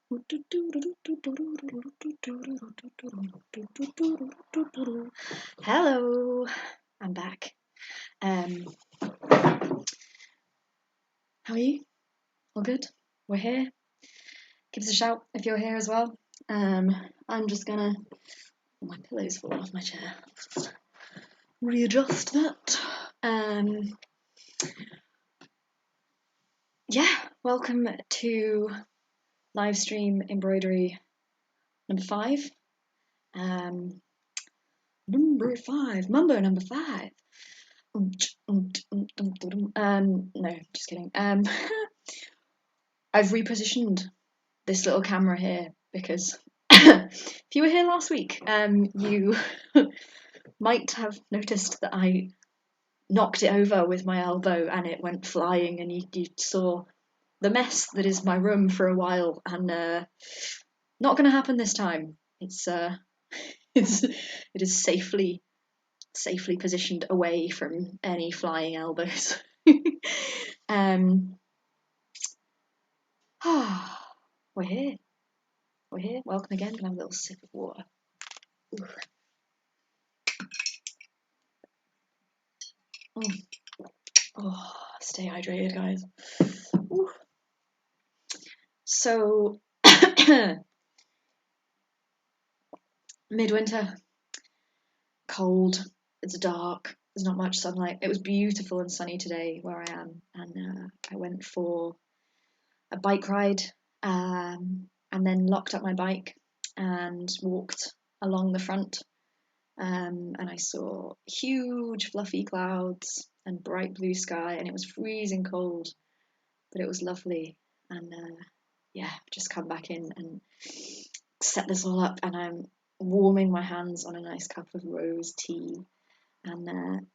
Hello, I'm back. How are you? All good? We're here. Give us a shout if you're here as well. I'm just gonna. My pillow's fallen off my chair. Just readjust that. Yeah, welcome to Livestream Embroidery number 5. Mambo number 5. No, just kidding. I've repositioned this little camera here because if you were here last week, you might have noticed that I knocked it over with my elbow and it went flying, and you saw the mess that is my room for a while, and not going to happen this time. It is safely positioned away from any flying elbows. We're here. Welcome again. Can I have a little sip of water? Oh, stay hydrated, guys. Ooh. So, midwinter, cold, it's dark, there's not much sunlight. It was beautiful and sunny today where I am, and I went for a bike ride, and then locked up my bike and walked along the front, and I saw huge fluffy clouds and bright blue sky, and it was freezing cold, but it was lovely. And yeah, just come back in and set this all up, and I'm warming my hands on a nice cup of rose tea, and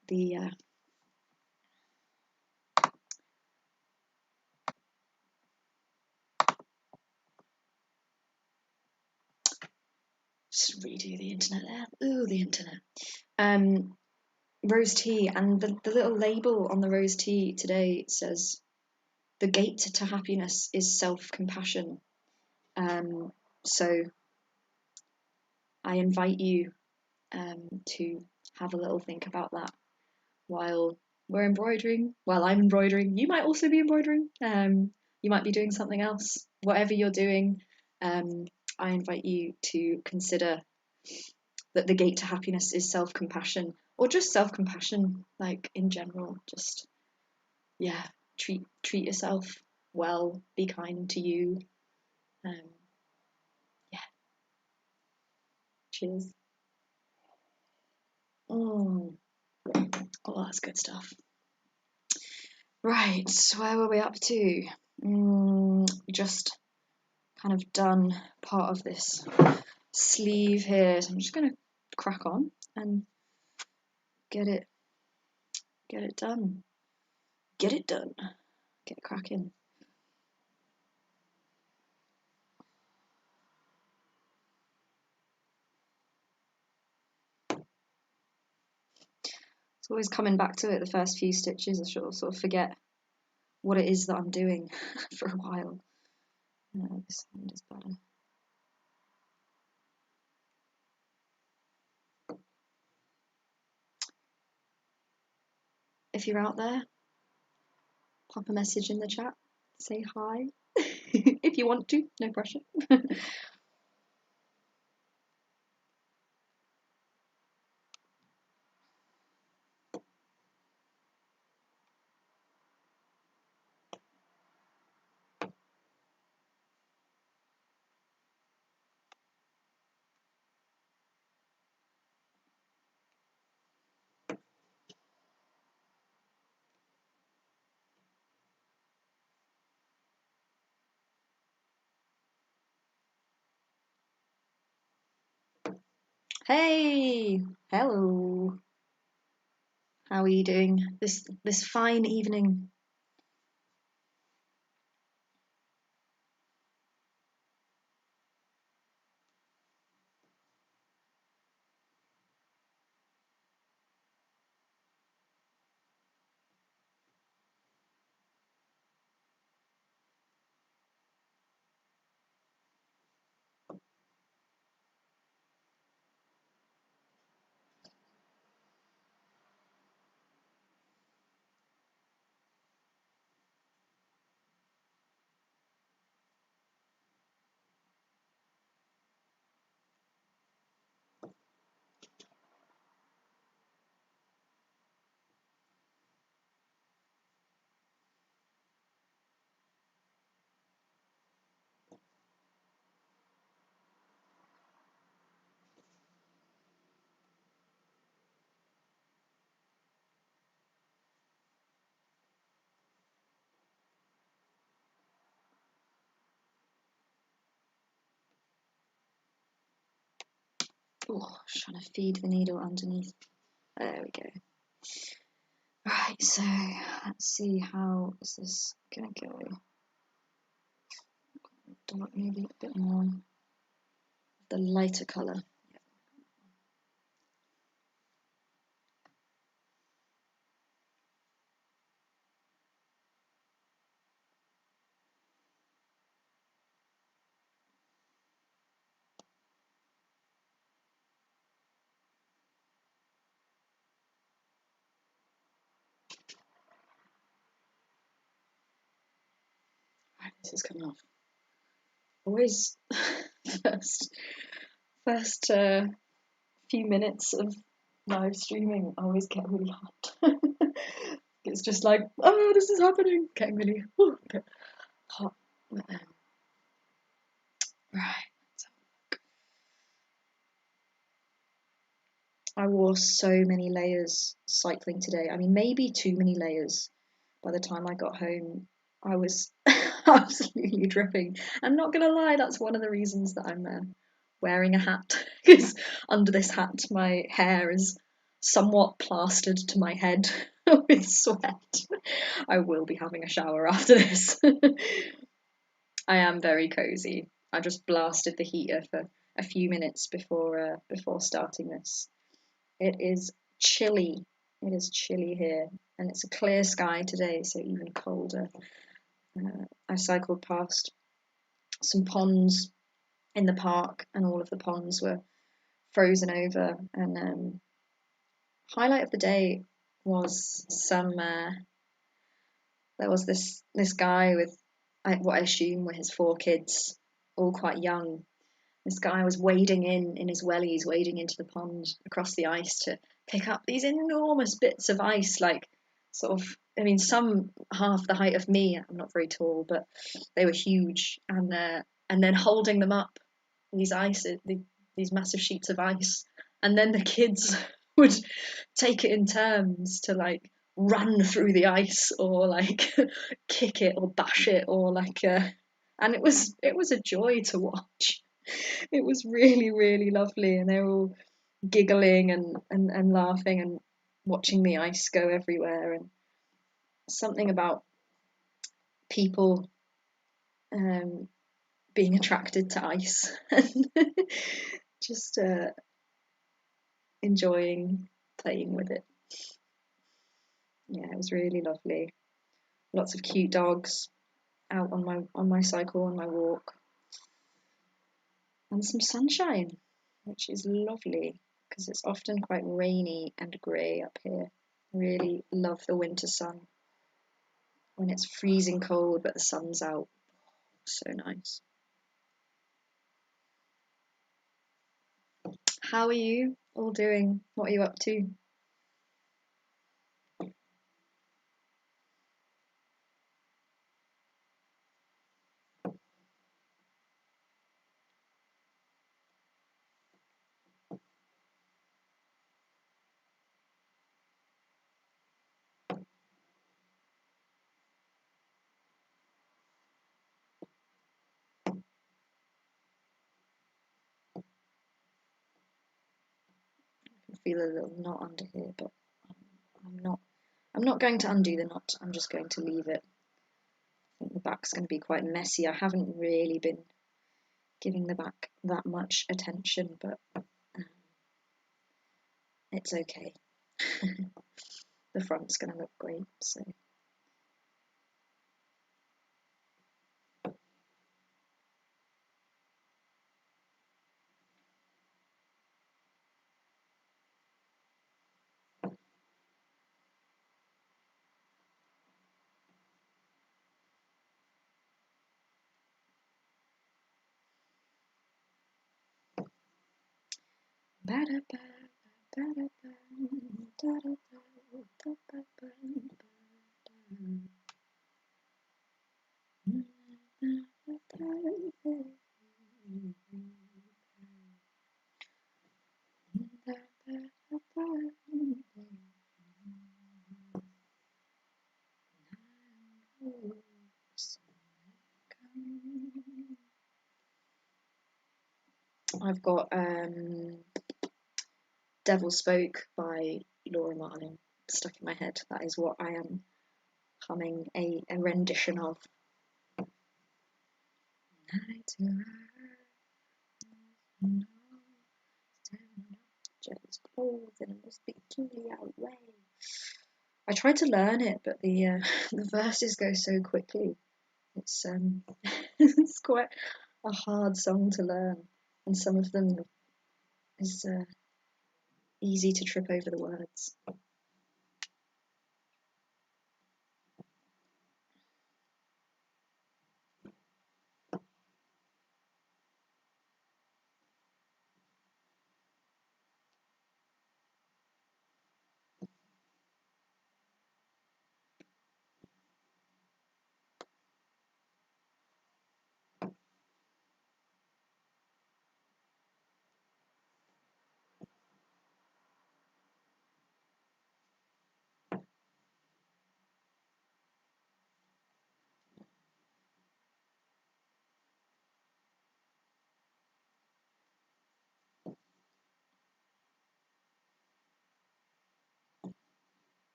just redo the internet there. Ooh, the internet. Rose tea, and the little label on the rose tea today says, "The gate to happiness is self-compassion." So I invite you to have a little think about that while we're embroidering. While I'm embroidering, you might also be embroidering. You might be doing something else. Whatever you're doing, I invite you to consider that the gate to happiness is self-compassion, or just self-compassion, like in general. Just, yeah, treat yourself well, be kind to you. Yeah. Cheers. Oh, that's good stuff. Right, where were we up to? We just kind of done part of this sleeve here, so I'm just going to crack on and get it done. Get cracking. It's always coming back to it. The first few stitches, I sort of forget what it is that I'm doing for a while. This hand is better. If you're out there, pop a message in the chat, say hi. If you want to, no pressure. Hey, hello. How are you doing this fine evening? Oh, trying to feed the needle underneath. There we go. Right, so let's see how is this gonna go. Dark, maybe a bit more. The lighter colour. Right, this is coming off. Always first few minutes of live streaming I always get really hot. It's just like, oh, this is happening. Getting really hot. Right. I wore so many layers cycling today. I mean, maybe too many layers. By the time I got home, I was absolutely dripping. I'm not gonna lie, that's one of the reasons that I'm wearing a hat, because under this hat, my hair is somewhat plastered to my head with sweat. I will be having a shower after this. I am very cozy. I just blasted the heater for a few minutes before starting this. It is chilly. It is chilly here, and it's a clear sky today, so even colder. I cycled past some ponds in the park, and all of the ponds were frozen over. And highlight of the day was there was this guy with what I assume were his 4 kids, all quite young. This guy was wading in his wellies, wading into the pond across the ice to pick up these enormous bits of ice, like sort of, I mean, some half the height of me. I'm not very tall, but they were huge, and then holding them up, these massive sheets of ice, and then the kids would take it in turns to like run through the ice or like kick it or bash it or and it was a joy to watch. It was really, really lovely, and they were all giggling and laughing and watching the ice go everywhere. And something about people being attracted to ice and just enjoying playing with it. Yeah, it was really lovely. Lots of cute dogs out on my cycle, on my walk, and some sunshine, which is lovely because it's often quite rainy and grey up here. Really love the winter sun when it's freezing cold but the sun's out. So nice. How are you all doing? What are you up to? I feel a little knot under here, but I'm not going to undo the knot. I'm just going to leave it. I think the back's going to be quite messy. I haven't really been giving the back that much attention, but it's okay. The front's going to look great, so. I've got Devil Spoke by Laura Marling stuck in my head. That is what I am humming a rendition of. Just clothed in a most peculiar way. I tried to learn it, but the the verses go so quickly. It's it's quite a hard song to learn, and some of them is easy to trip over the words.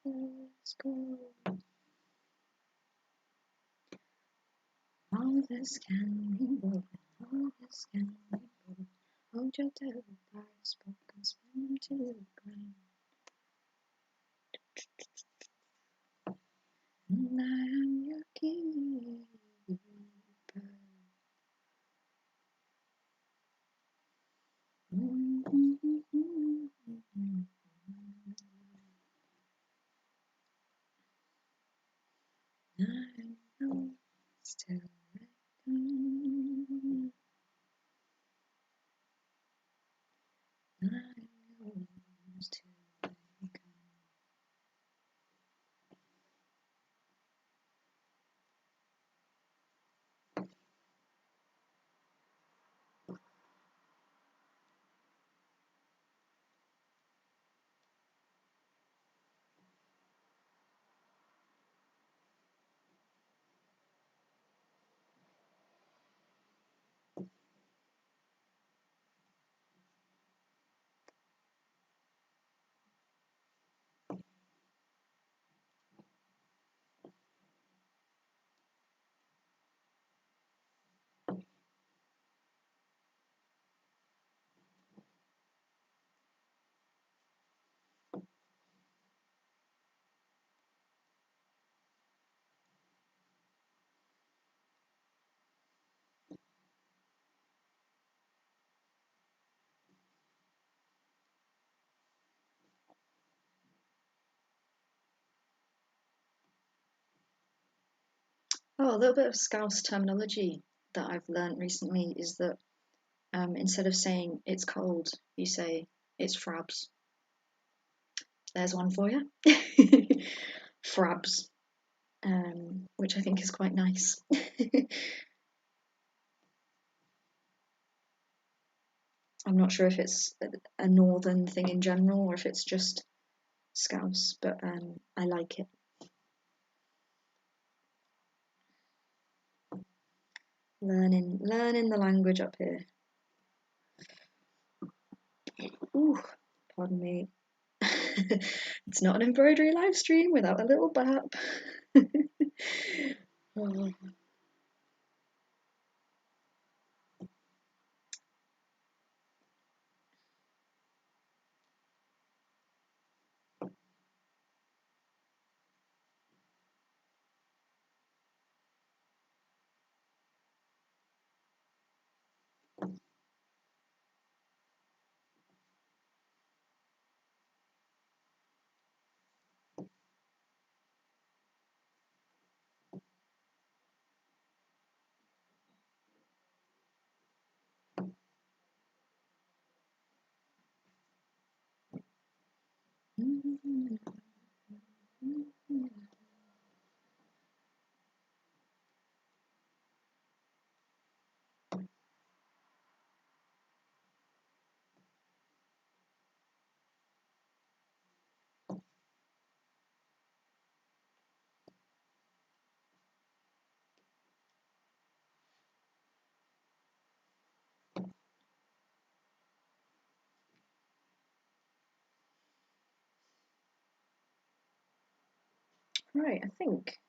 Let's go. All this can be broken, all this can be broken. Hold your devil by his spoke and spin him to the ground. And I am your keeper. I know still reckon. I know still reckon. Oh, a little bit of Scouse terminology that I've learnt recently is that instead of saying it's cold, you say it's frabs. There's one for you. Frabs, which I think is quite nice. I'm not sure if it's a northern thing in general or if it's just Scouse, but I like it. Learning the language up here. Ooh, pardon me. It's not an embroidery live stream without a little burp. Oh. Right, I think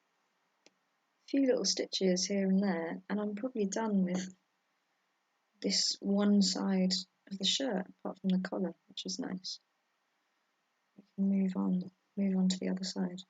a few little stitches here and there, and I'm probably done with this one side of the shirt, apart from the collar, which is nice. We can move on to the other side.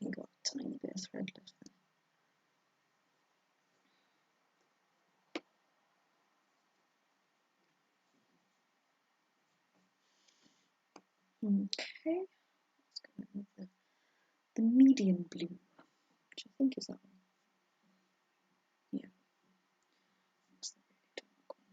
I've got a tiny bit of thread left there. Okay, let's go with the medium blue, which I think is that one. Yeah, that's the really dark one.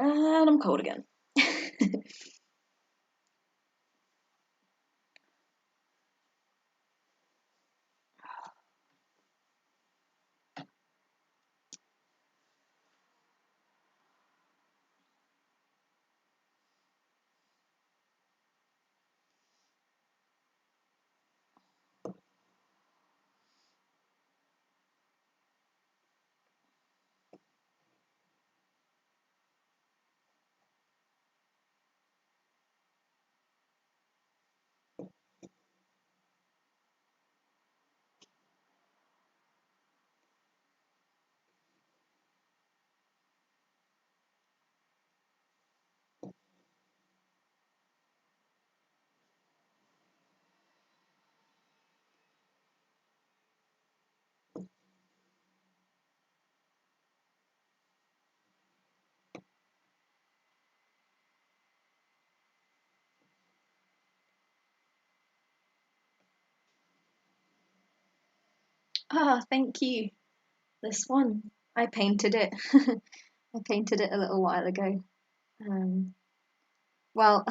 And I'm cold again. Ah, thank you. This one, I painted it. I painted it a little while ago. Um, well,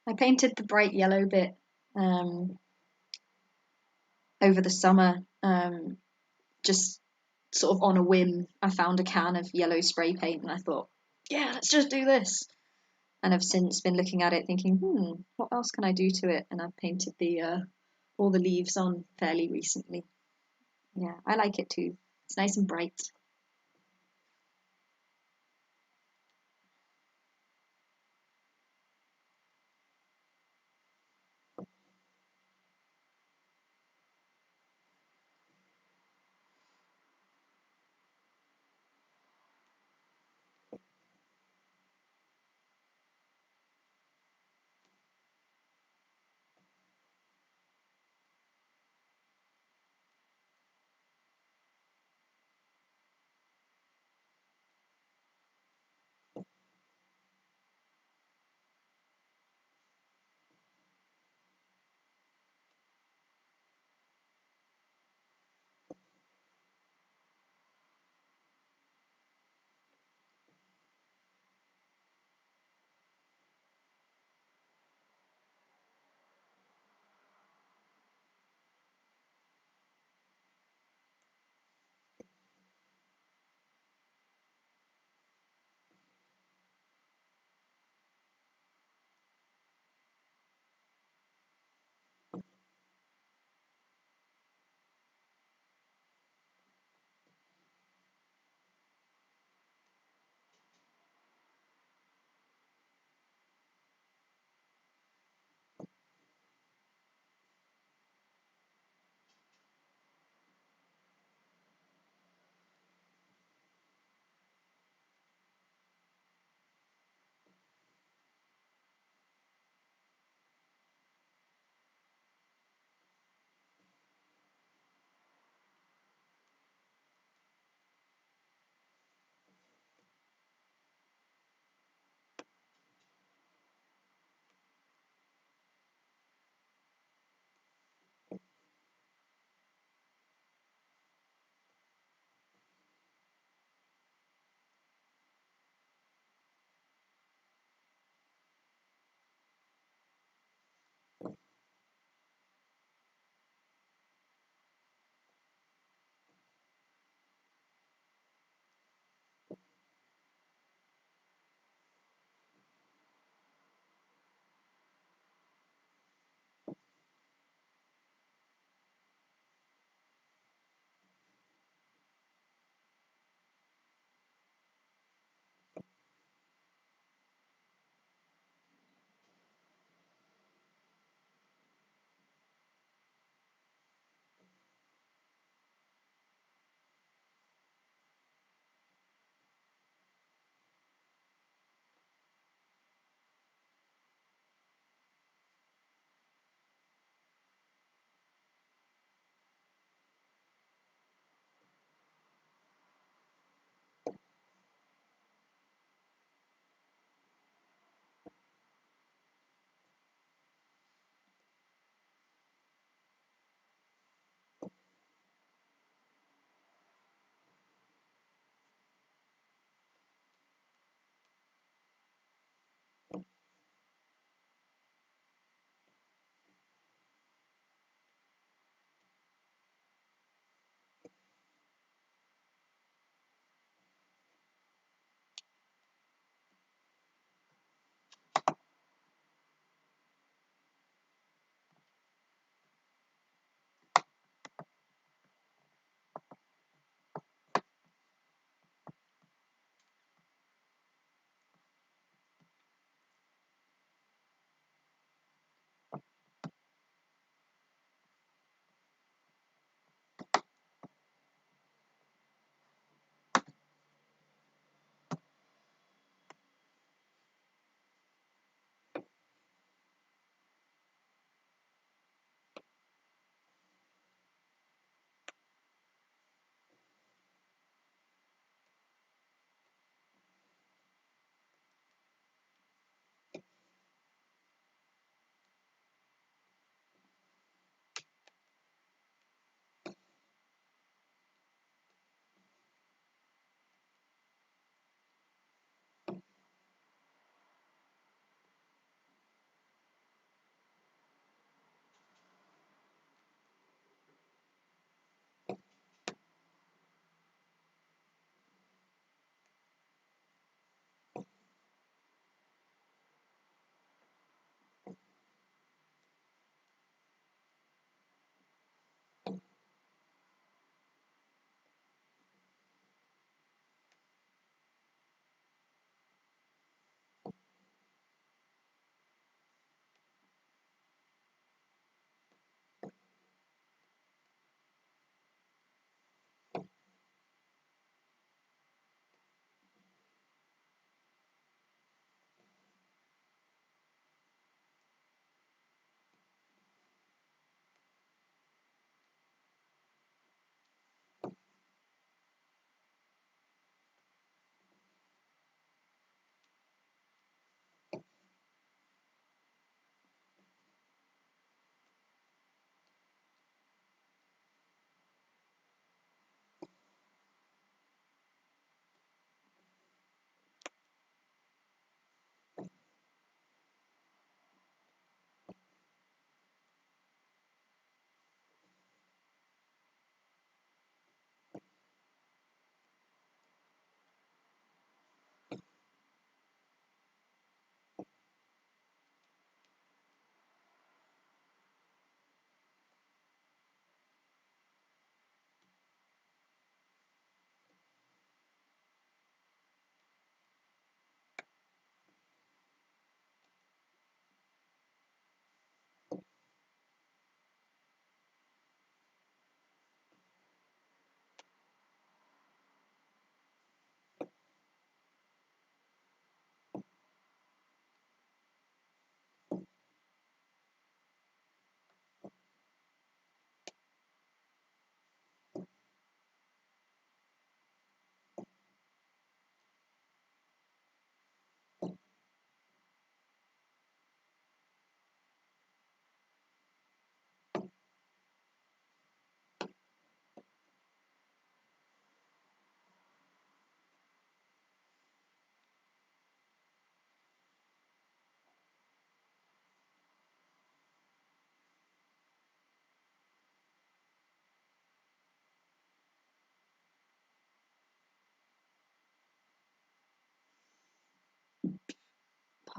I painted the bright yellow bit um, over the summer, just sort of on a whim. I found a can of yellow spray paint and I thought, yeah, let's just do this. And I've since been looking at it thinking, what else can I do to it? And I've painted the all the leaves on fairly recently. Yeah, I like it too. It's nice and bright.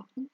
cotton.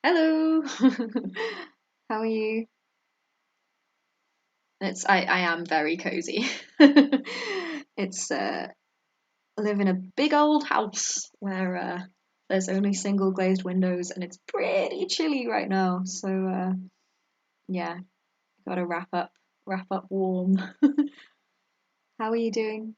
Hello. How are you? I am very cozy. It's I live in a big old house where there's only single glazed windows and it's pretty chilly right now. So yeah, gotta wrap up warm. How are you doing?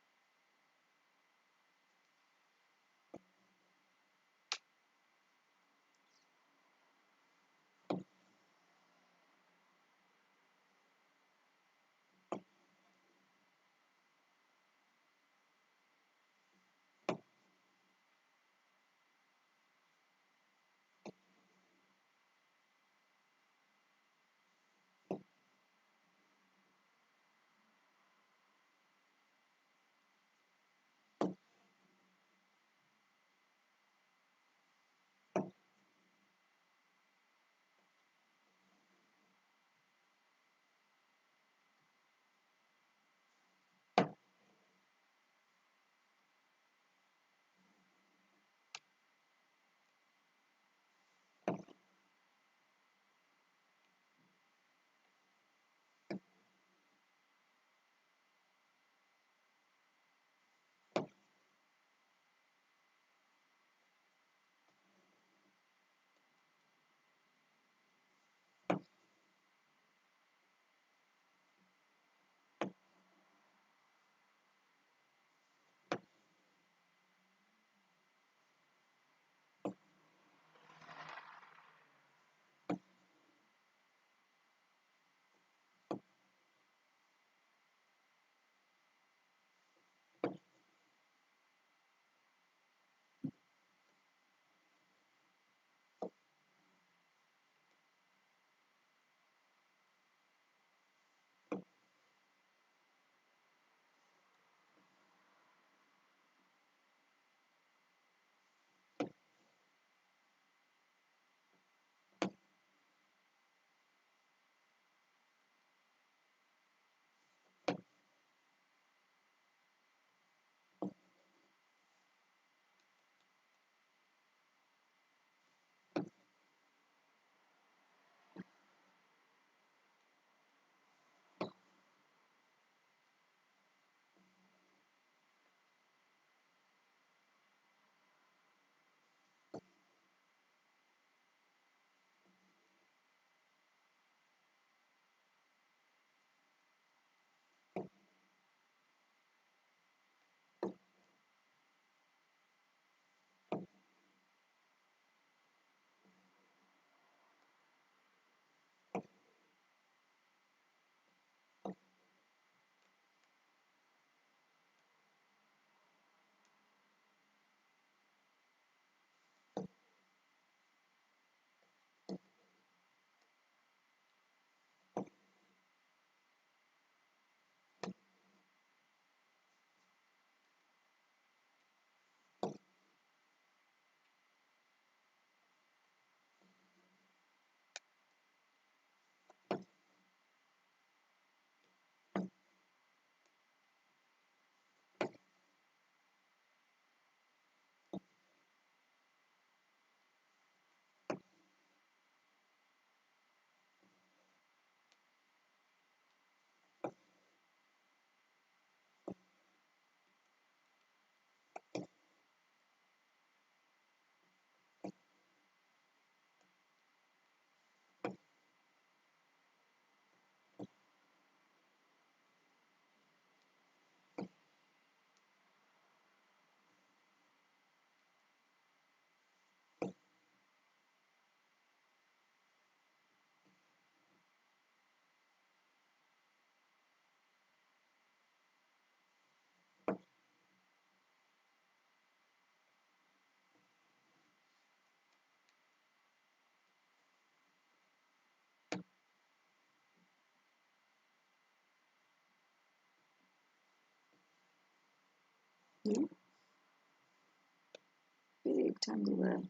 rectangle there.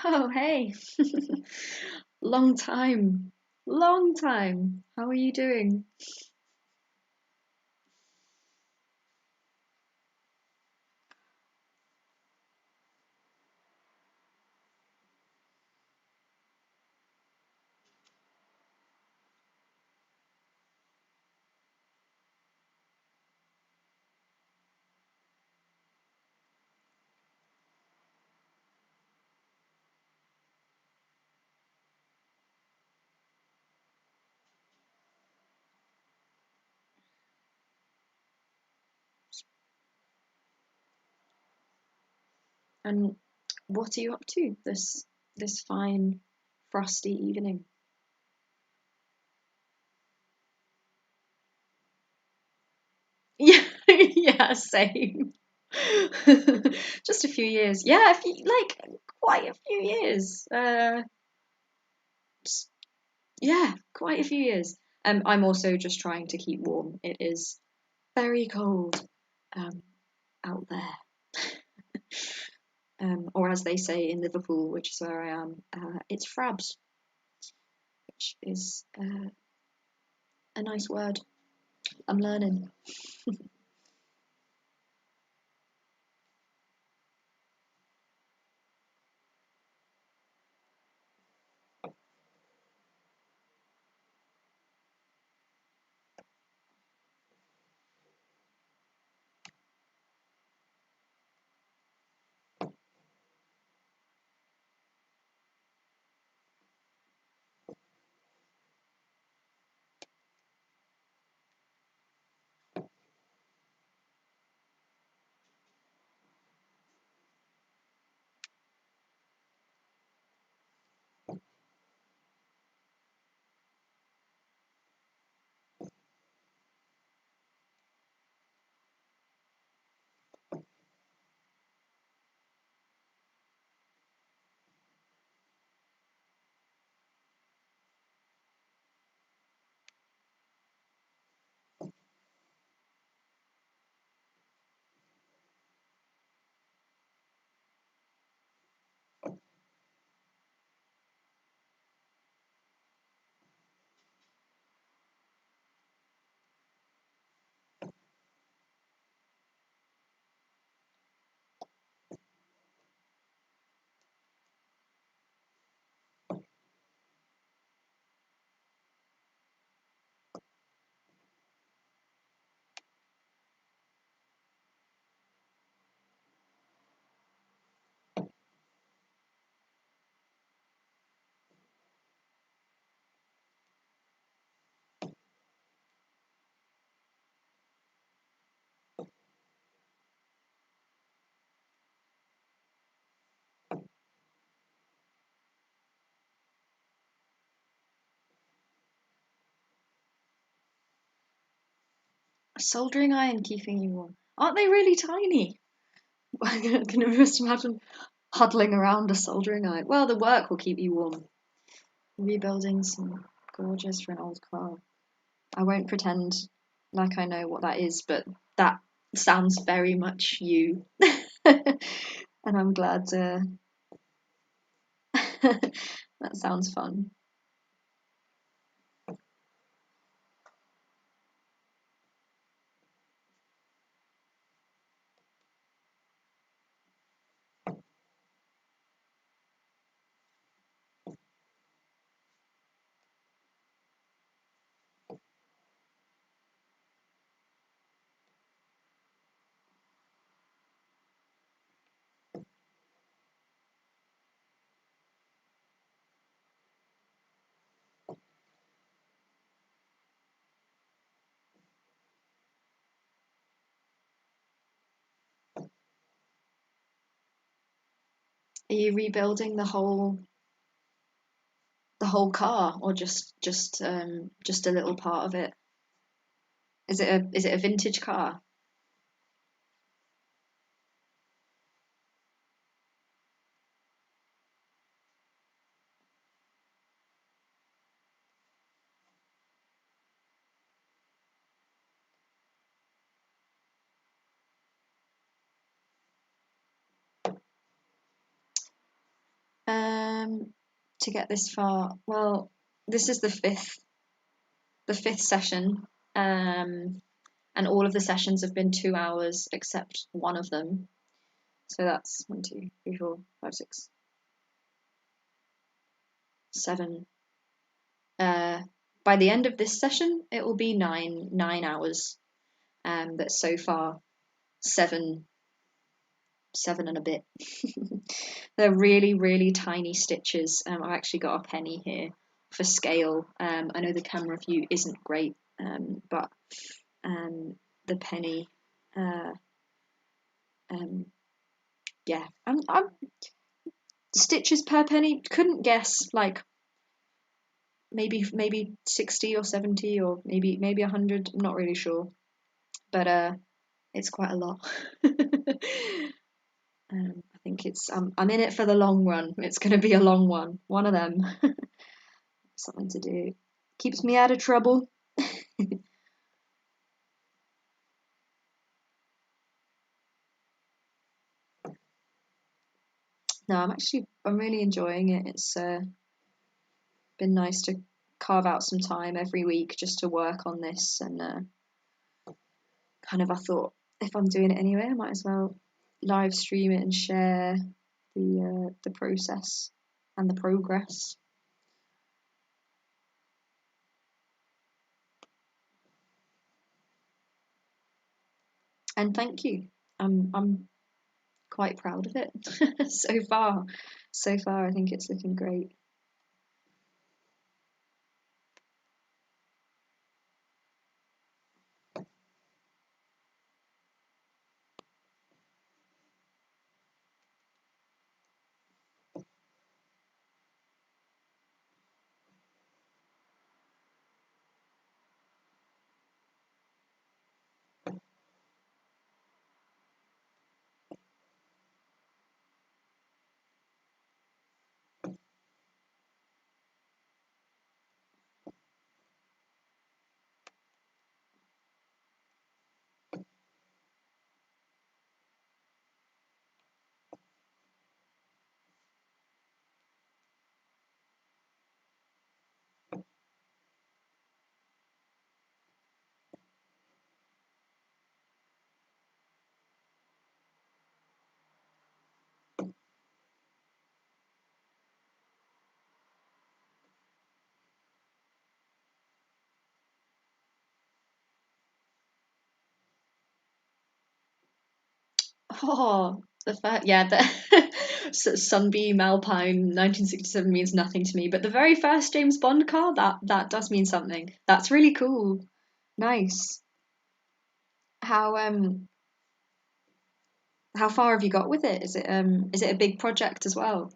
Oh, hey. Long time. Long time. How are you doing? And what are you up to this fine frosty evening? Yeah, yeah, same. Just a few years. Yeah, like quite a few years. Yeah, quite a few years. I'm also just trying to keep warm. It is very cold um, out there. Or as they say in Liverpool, which is where I am, it's frabs, which is a nice word. I'm learning. A soldering iron keeping you warm. Aren't they really tiny? I can just imagine huddling around a soldering iron. Well, the work will keep you warm. Rebuilding some gorgeous for an old car. I won't pretend like I know what that is, but that sounds very much you. And I'm glad that sounds fun. Are you rebuilding the whole car, or just a little part of it? Is it a vintage car? To get this far, well, this is the fifth session, and all of the sessions have been 2 hours except one of them. So that's 1, 2, 3, 4, 5, 6, 7. By the end of this session, it will be 9 hours. But so far, 7 and a bit. They're really, really tiny stitches. I've actually got a penny here for scale. I know the camera view isn't great, but the penny, yeah, I'm stitches per penny. Couldn't guess, like maybe 60 or 70 or maybe 100. I'm not really sure, but it's quite a lot. I think it's I'm in it for the long run. It's going to be a long one of them. Something to do. Keeps me out of trouble. No, I'm really enjoying it. It's been nice to carve out some time every week just to work on this, and I thought, if I'm doing it anyway, I might as well live stream it and share the process and the progress. And thank you. I'm quite proud of it so far. So far, I think it's looking great. Oh, the fact, yeah, the Sunbeam Alpine 1967 means nothing to me, but the very first James Bond car, that does mean something. That's really cool. Nice. How how far have you got with it? Is it a big project as well?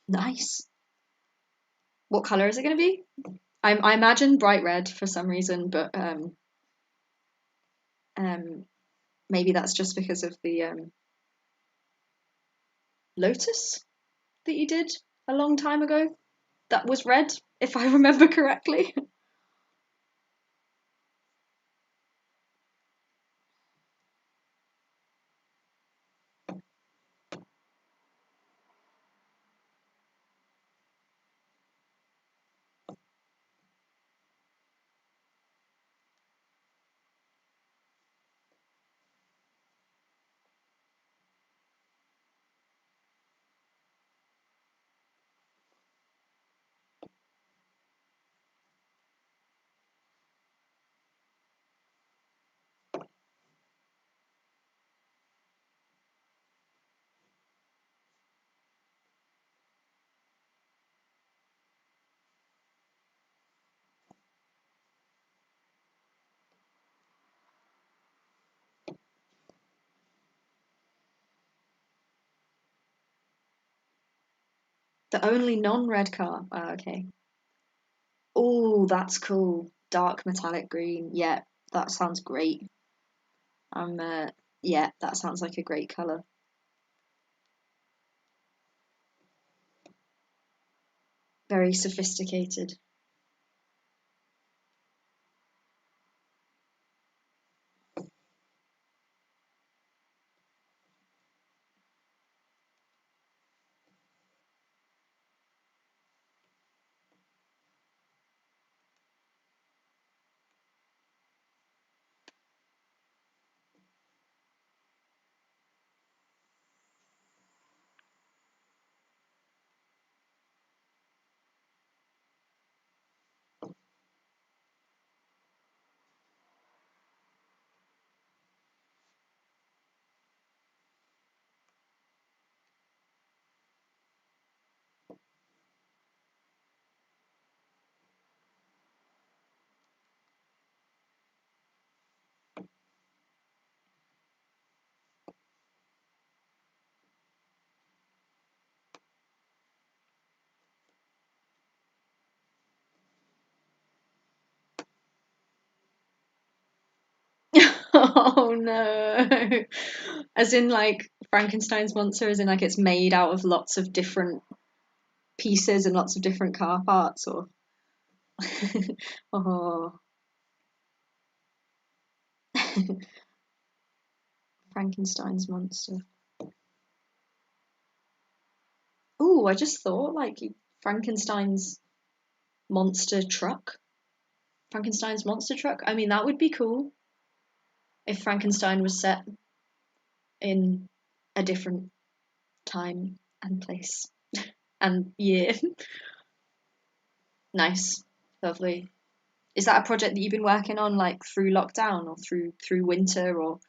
Nice. What colour is it going to be? I imagine bright red for some reason, but maybe that's just because of the lotus that you did a long time ago. That was red, if I remember correctly. The only non-red car. Oh, okay. Oh, that's cool. Dark metallic green. Yeah, that sounds great. Yeah, that sounds like a great colour. Very sophisticated. Oh no. As in like Frankenstein's monster, as in like it's made out of lots of different pieces and lots of different car parts, or oh. Frankenstein's monster. Oh, I just thought like Frankenstein's monster truck. Frankenstein's monster truck. I mean, that would be cool if Frankenstein was set in a different time and place and year. Nice. Lovely. Is that a project that you've been working on like through lockdown or through winter or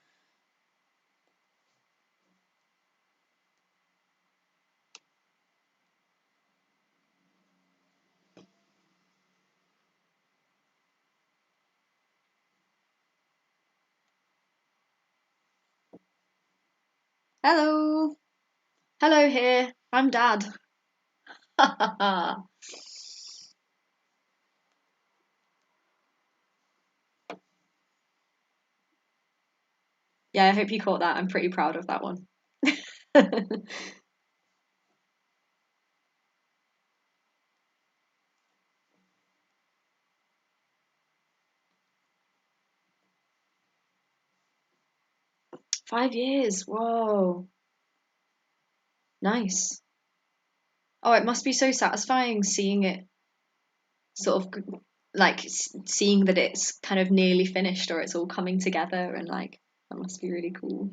hello. Hello here. I'm Dad. Yeah, I hope you caught that. I'm pretty proud of that one. 5 years. Whoa. Nice. Oh, it must be so satisfying seeing it sort of like seeing that it's kind of nearly finished or it's all coming together and like that must be really cool.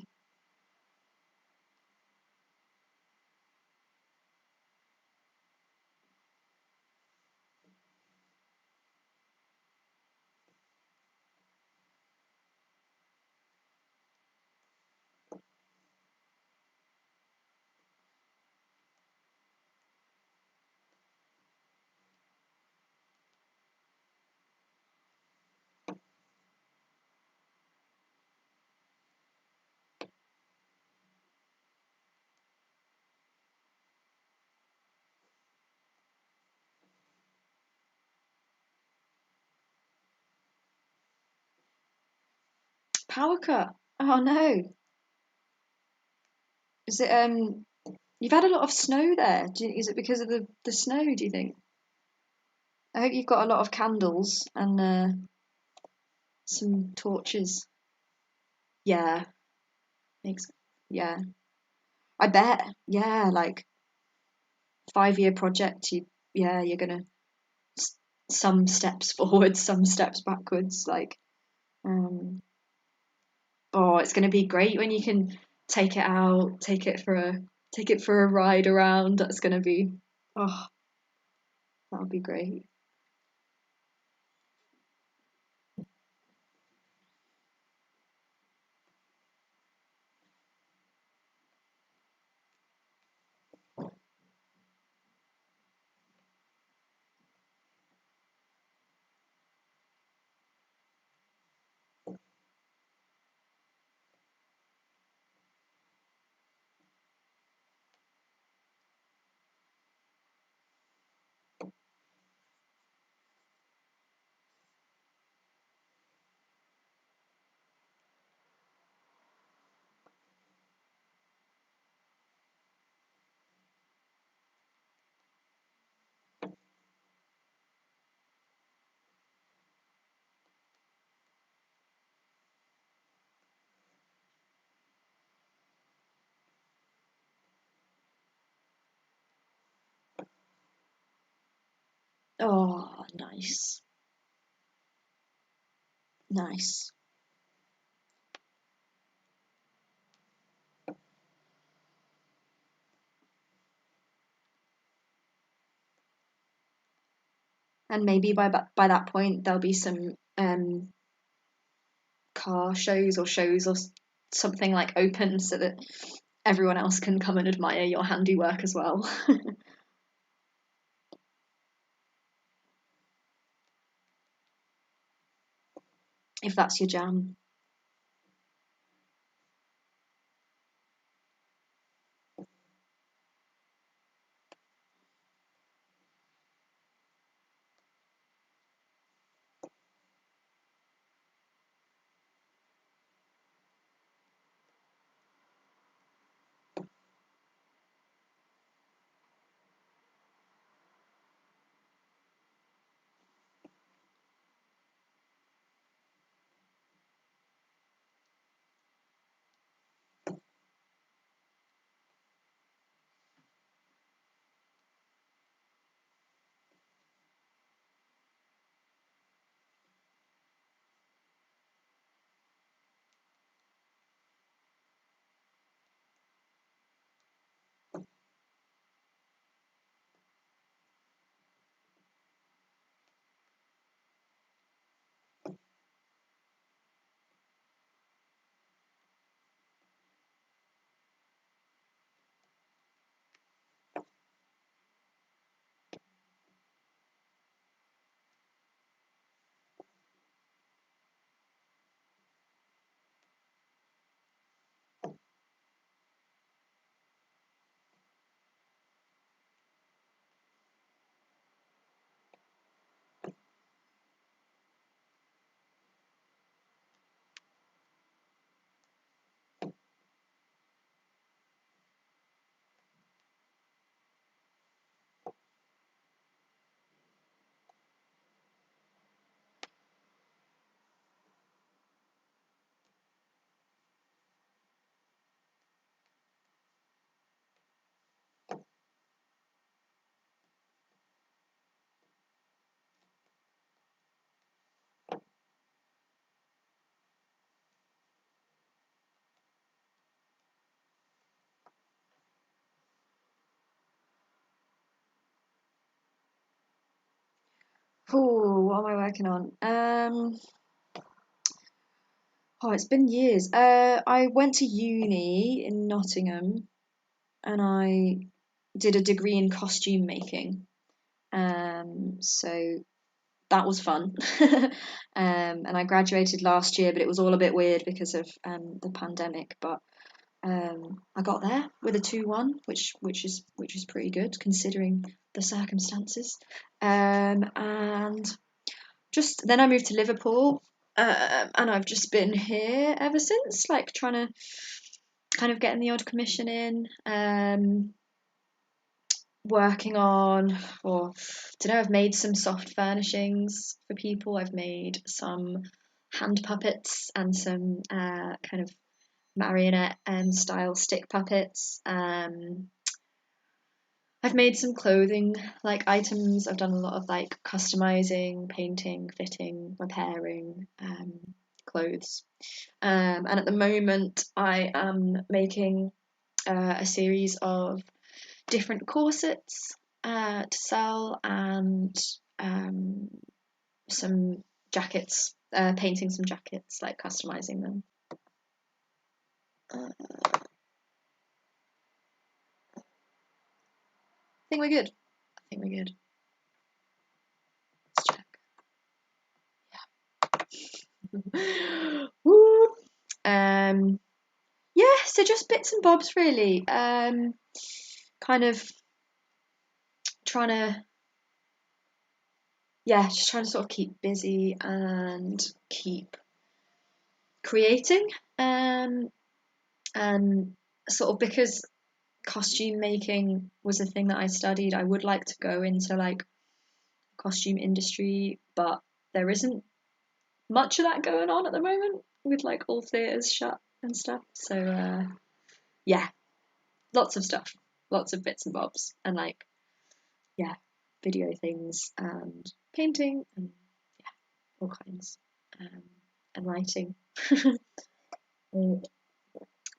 Power cut. Oh no. Is it you've had a lot of snow there. Is it because of the snow, do you think? I hope you've got a lot of candles and some torches. Yeah. Makes yeah. I bet. Yeah, like 5-year project, you're gonna some steps forward, some steps backwards, like um oh, it's gonna be great when you can take it out, take it for a ride around. That's gonna be oh, that'll be great. Oh, nice. Nice. And maybe by that point there'll be some car shows or something like open so that everyone else can come and admire your handiwork as well. If that's your jam. Oh, what am I working on? Oh, it's been years. I went to uni in Nottingham and I did a degree in costume making. So that was fun. And I graduated last year, but it was all a bit weird because of the pandemic. But I got there with a 2-1, which is pretty good considering the circumstances. And just then I moved to Liverpool And I've just been here ever since, like trying to kind of getting the odd commission in, working on, or don't know, I've made some soft furnishings for people. I've made some hand puppets and some kind of marionette style stick puppets. I've made some clothing like items. I've done a lot of like customizing, painting, fitting, repairing clothes. And at the moment, I am making a series of different corsets to sell, and some jackets, painting some jackets, like customizing them. I think we're good. I think we're good. Let's check. Woo. Yeah, so just bits and bobs really. Kind of trying to, yeah, just trying to sort of keep busy and keep creating. And sort of because costume making was a thing that I studied, I would like to go into like costume industry, but there isn't much of that going on at the moment with like all theatres shut and stuff. So yeah, lots of stuff, lots of bits and bobs, and like, yeah, video things and painting and yeah, all kinds, and writing.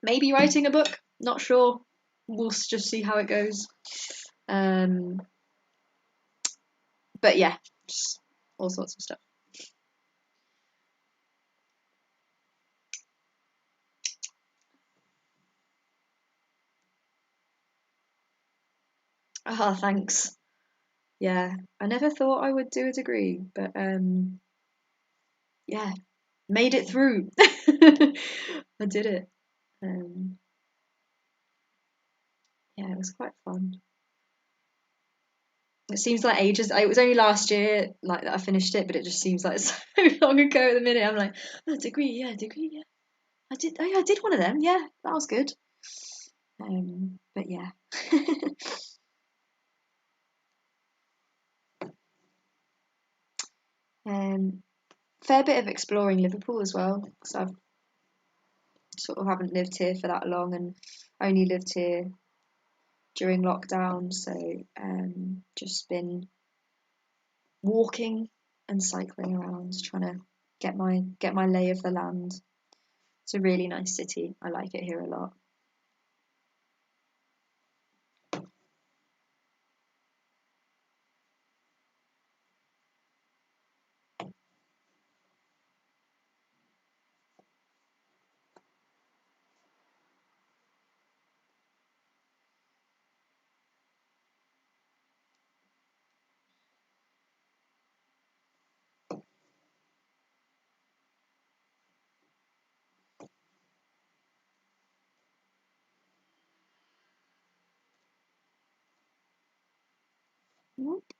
Maybe writing a book, not sure. We'll just see how it goes. But yeah, just all sorts of stuff. Ah, thanks. Yeah, I never thought I would do a degree, but yeah, made it through. I did it. Yeah, it was quite fun. It seems like ages. It was only last year, like that I finished it, but it just seems like so long ago at the minute. I'm like, oh, degree, yeah, I did. Oh, yeah, I did one of them. Yeah, that was good. But yeah. Fair bit of exploring Liverpool as well, because I've sort of haven't lived here for that long and only lived here during lockdown. So just been walking and cycling around, trying to get my lay of the land. It's a really nice city. I like it here a lot. Nope.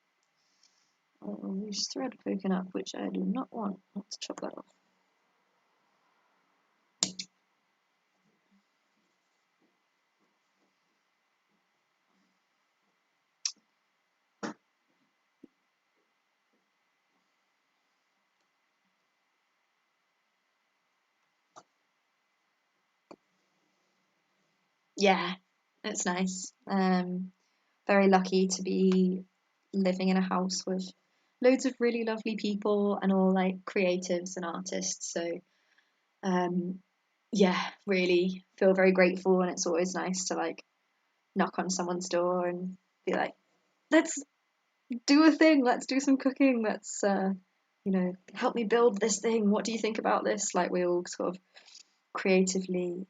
Oh, there's thread poking up, which I do not want. Let's chop that off. Yeah, it's nice. Very lucky to be living in a house with loads of really lovely people and all like creatives and artists. So yeah, really feel very grateful, and it's always nice to like knock on someone's door and be like, let's do a thing, let's do some cooking, let's help me build this thing. What do you think about this? Like we all sort of creatively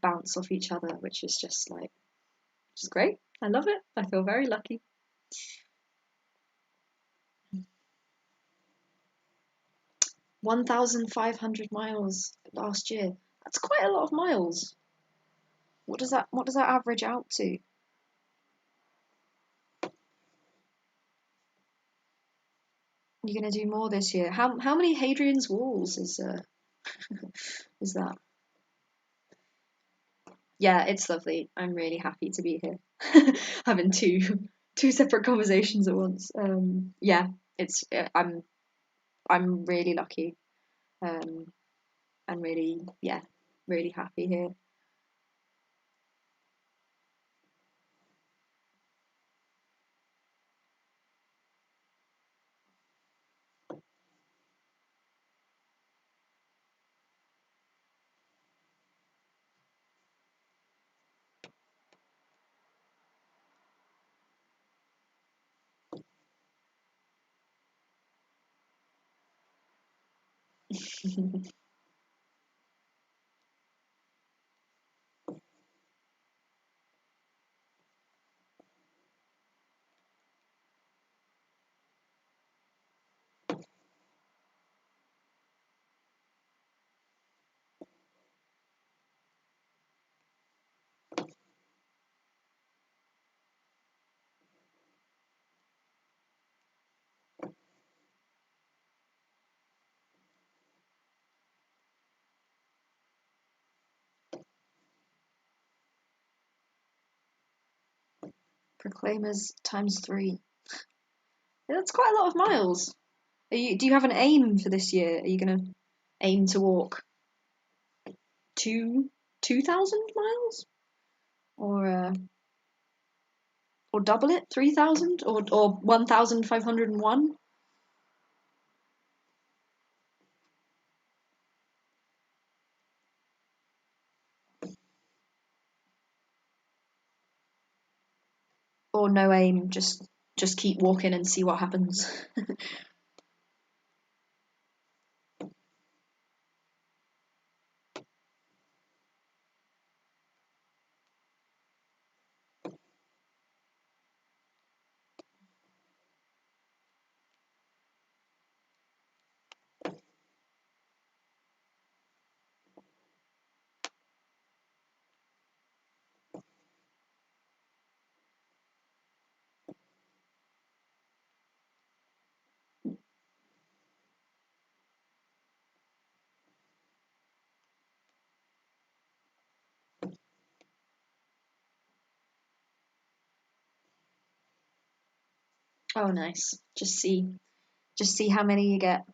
bounce off each other, which is just like, which is great. I love it. I feel very lucky. 1,500 miles last year. That's quite a lot of miles. What does that average out to? You're gonna do more this year. How many Hadrian's walls is is that? Yeah, it's lovely. I'm really happy to be here. Having two separate conversations at once. Yeah, it's I'm really lucky. Um, and really, yeah, really happy here. Proclaimers times 3. Yeah, that's quite a lot of miles. Do you have an aim for this year? Are you gonna aim to walk 2,000 miles, or double it, 3,000, or 1,501, or no aim, just keep walking and see what happens. Oh, nice. Just see how many you get.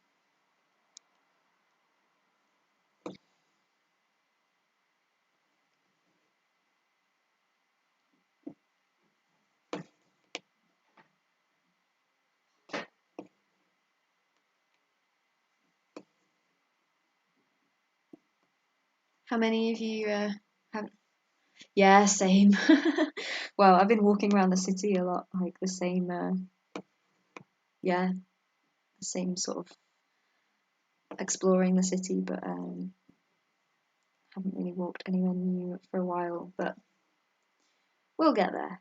How many of you have? Yeah, same. Well, I've been walking around the city a lot, like the same, yeah, the same sort of exploring the city, but haven't really walked anywhere new for a while, but we'll get there.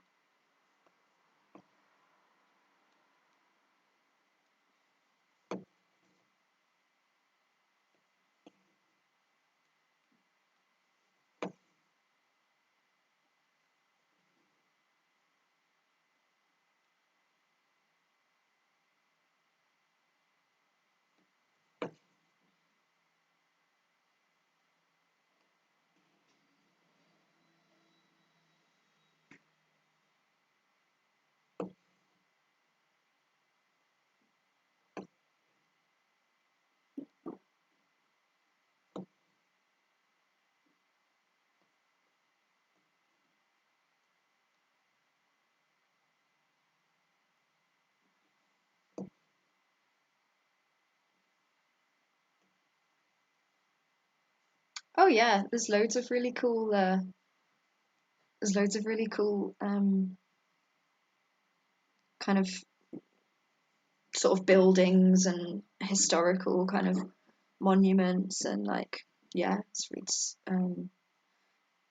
Oh yeah, there's loads of really cool kind of sort of buildings and historical kind of monuments, and like, yeah,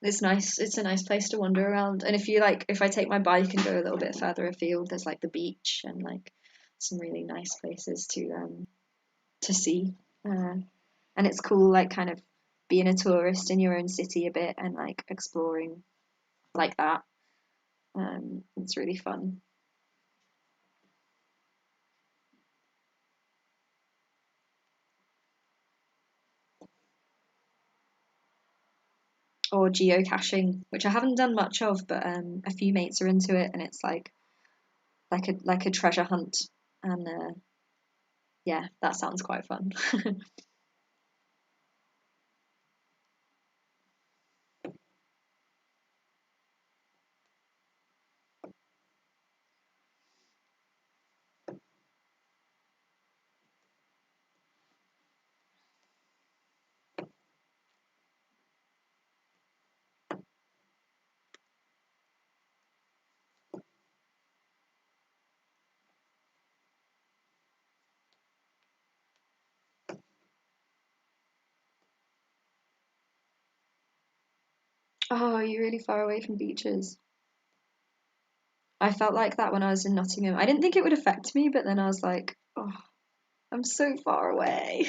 it's nice. It's a nice place to wander around. And if I take my bike and go a little bit further afield, there's like the beach and like some really nice places to see. And it's cool, like kind of being a tourist in your own city a bit and like exploring like that. It's really fun. or geocaching, which I haven't done much of, but a few mates are into it, and it's like a treasure hunt, and yeah, that sounds quite fun. Oh, you're really far away from beaches. I felt like that when I was in Nottingham. I didn't think it would affect me, but then I was like, oh, I'm so far away.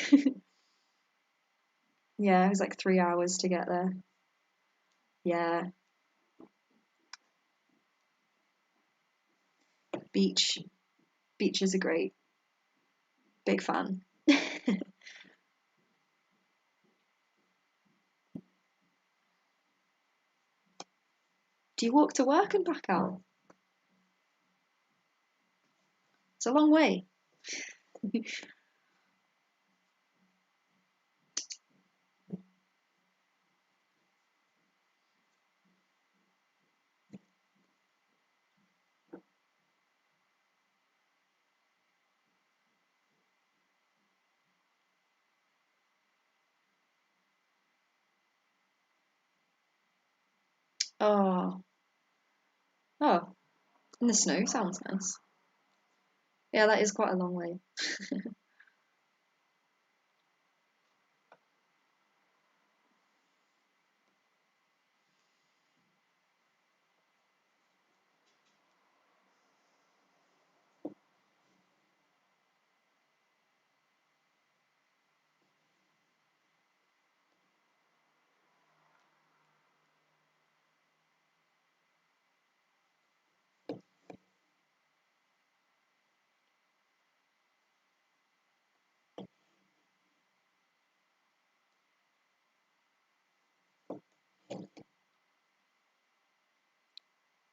Yeah, it was like 3 hours to get there. Yeah, beach. Beaches are great. Big fan. Do you walk to work and back out? It's a long way. Oh, oh, in the snow sounds nice. Yeah, that is quite a long way.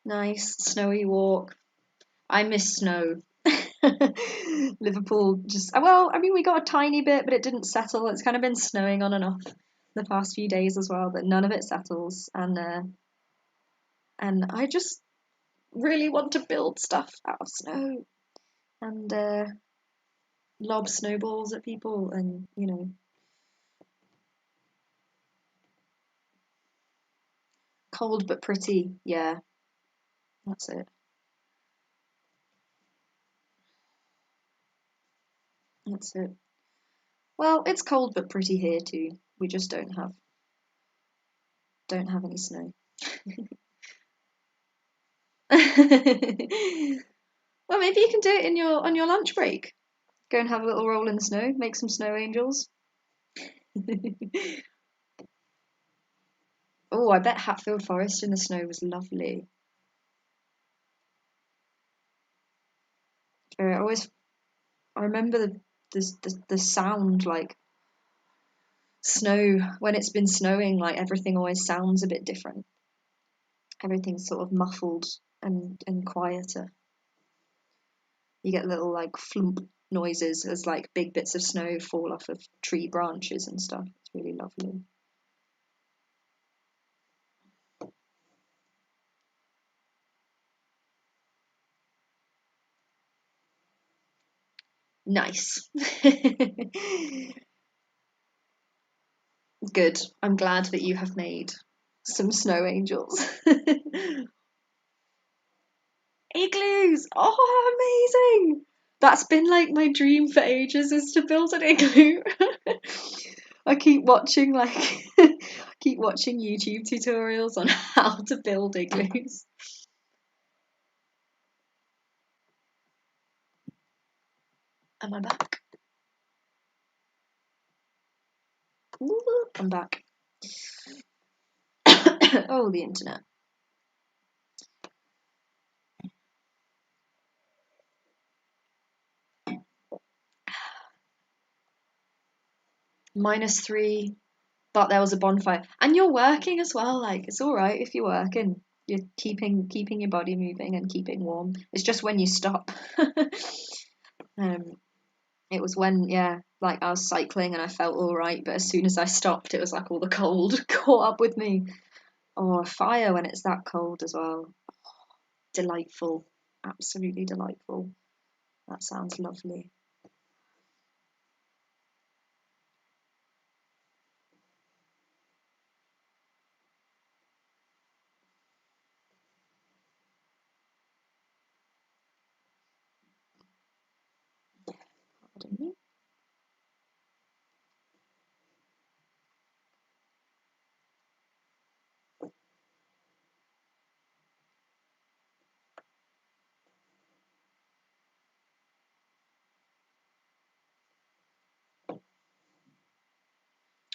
Nice snowy walk. I miss snow. Liverpool just, well, I mean, we got a tiny bit, but it didn't settle. It's kind of been snowing on and off the past few days as well, but none of it settles. And I just really want to build stuff out of snow and lob snowballs at people, and cold but pretty. Yeah, that's it. That's it. Well, it's cold but pretty here too. We just don't have any snow. Well, maybe you can do it in your on your lunch break. Go and have a little roll in the snow, make some snow angels. Oh, I bet Hatfield Forest in the snow was lovely. I remember the sound, like snow when it's been snowing. Like everything always sounds a bit different. Everything's sort of muffled and quieter. You get little like flump noises as like big bits of snow fall off of tree branches and stuff. It's really lovely. Nice. Good. I'm glad that you have made some snow angels. Igloos! Oh, amazing! That's been like my dream for ages, is to build an igloo. I keep watching keep watching YouTube tutorials on how to build igloos. Am I back? Ooh, I'm back. Oh, the internet. -3, thought there was a bonfire. And you're working as well, like it's all right if you're working. You're keeping your body moving and keeping warm. It's just when you stop. um, it was when, yeah, like I was cycling and I felt all right, but as soon as I stopped, it was like all the cold caught up with me. Oh, a fire when it's that cold as well. Delightful, absolutely delightful. That sounds lovely. Pardon me.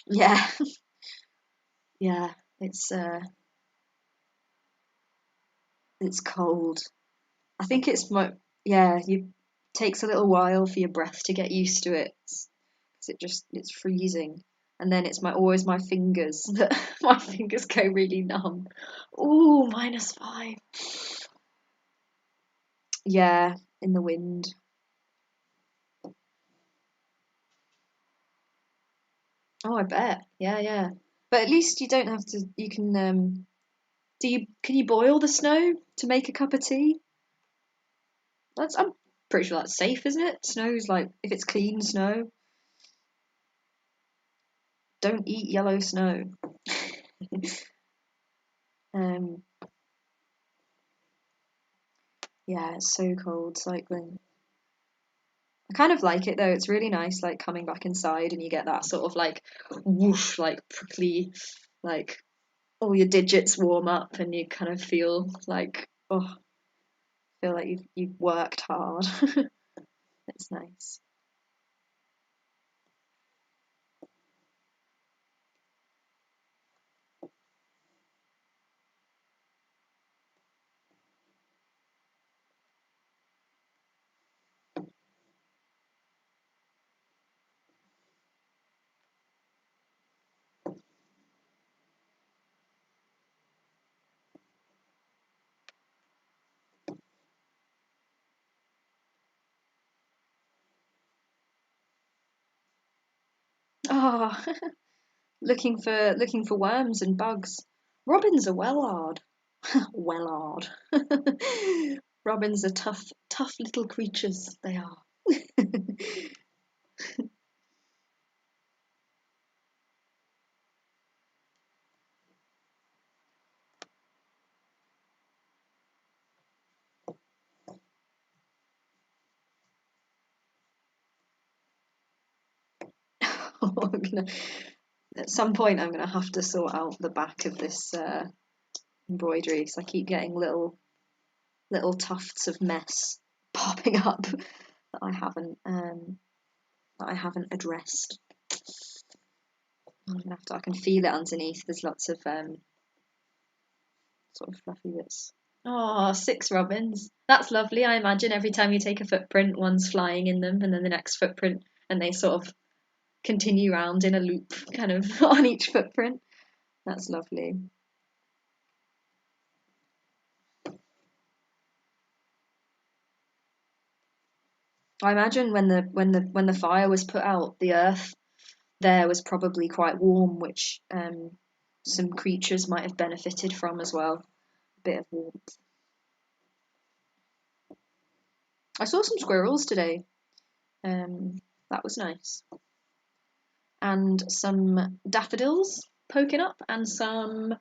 Yeah, yeah. It's cold. I think it's yeah. You takes a little while for your breath to get used to it. 'Cause it's freezing, and then it's always my fingers that my fingers go really numb. Ooh, -5. Yeah, in the wind. Oh, I bet. Yeah, yeah. But at least you don't have to. You can. Can you boil the snow to make a cup of tea? I'm pretty sure that's safe, isn't it? Snow's like if it's clean snow, don't eat yellow snow. um, yeah, it's so cold cycling. I kind of like it though. It's really nice, like coming back inside and you get that sort of like whoosh, like prickly, like all your digits warm up and you kind of feel like feel like you've worked hard. It's nice. Oh, looking for worms and bugs. Robins are well hard. Well hard. Robins are tough little creatures. They are. At some point, I'm gonna have to sort out the back of this embroidery because I keep getting little tufts of mess popping up that I haven't addressed. I'm gonna have to. I can feel it underneath. There's lots of sort of fluffy bits. Oh, 6 robins. That's lovely. I imagine every time you take a footprint, one's flying in them, and then the next footprint, and they sort of continue round in a loop, kind of on each footprint. That's lovely. I imagine when the fire was put out, the earth there was probably quite warm, which some creatures might have benefited from as well. A bit of warmth. I saw some squirrels today. That was nice. And some daffodils poking up, and some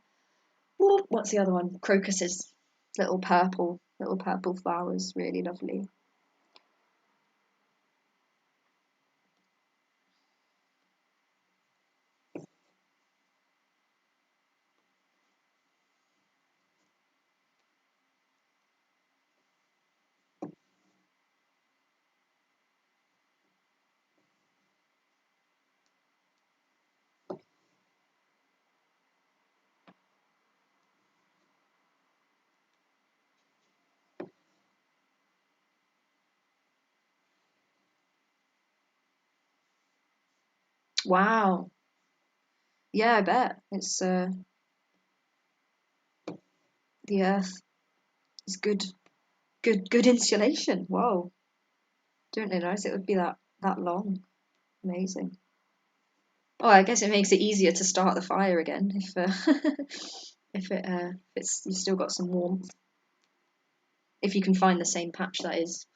what's the other one? Crocuses, little purple flowers, really lovely. Wow. Yeah, I bet. It's the earth is good insulation. Whoa. Didn't realise it would be that long. Amazing. Oh, I guess it makes it easier to start the fire again if if you've still got some warmth. If you can find the same patch, that is.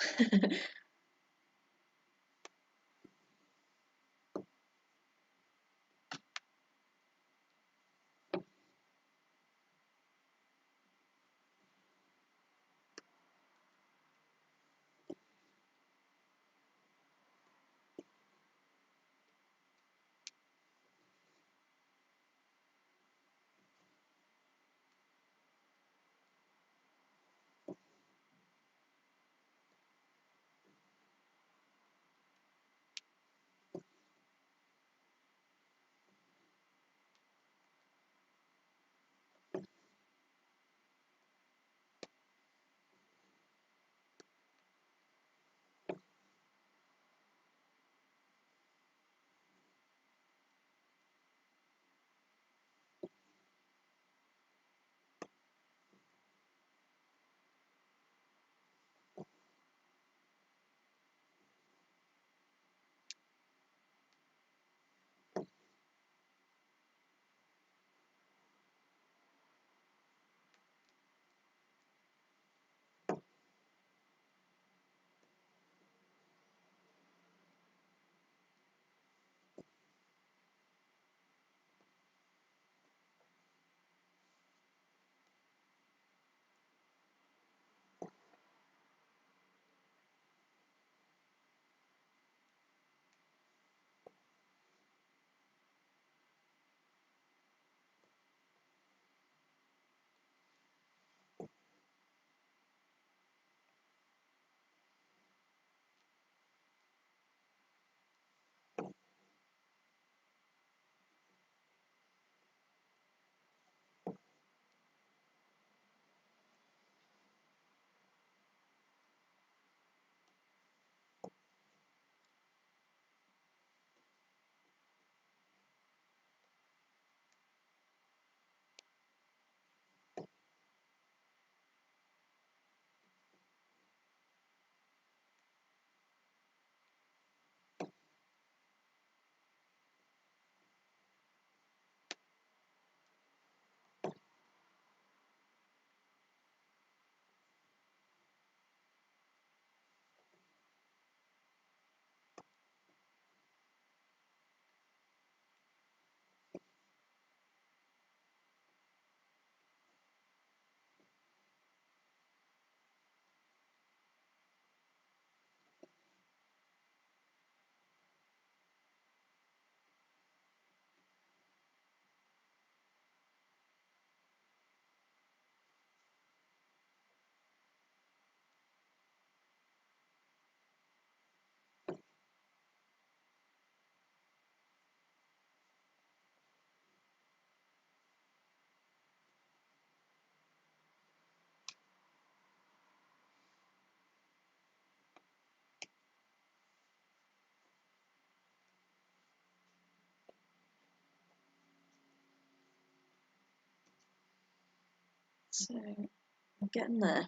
So I'm getting there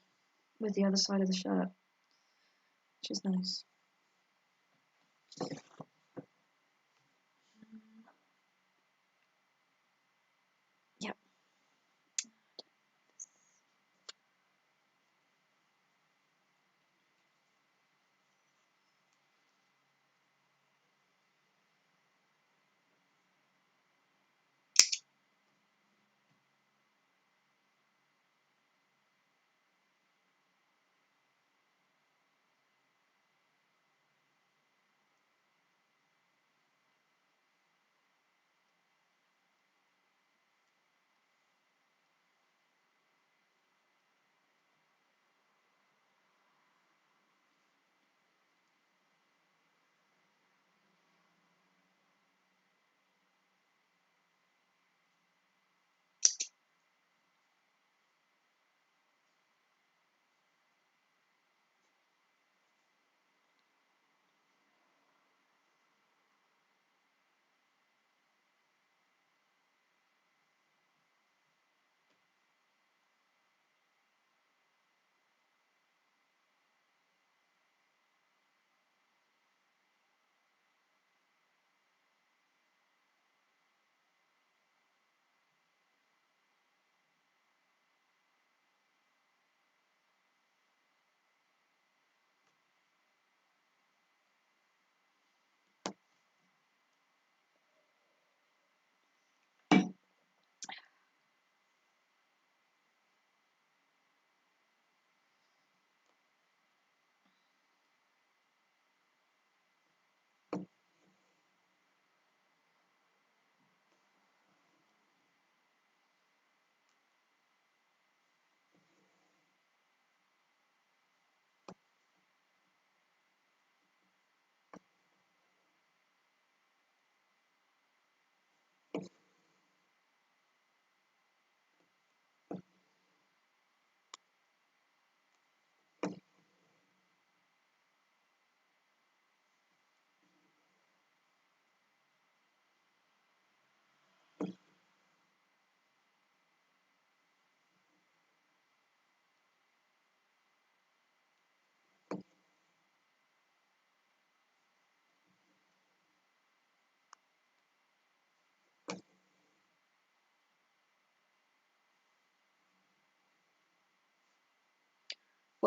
with the other side of the shirt, which is nice. Yep.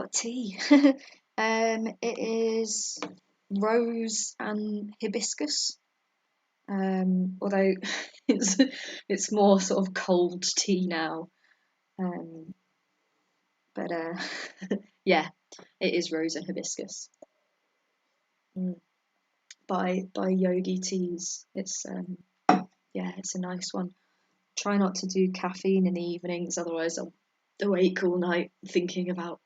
What tea? It is rose and hibiscus. Although it's more sort of cold tea now. But yeah, it is rose and hibiscus. By Yogi Teas. It's yeah, it's a nice one. Try not to do caffeine in the evenings, otherwise I'll awake all night thinking about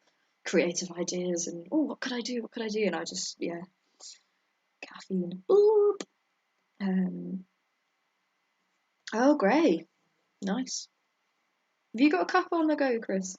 creative ideas and what could I do? What could I do? And I just caffeine. Boop. Oh, great, nice. Have you got a cup on the go, Chris?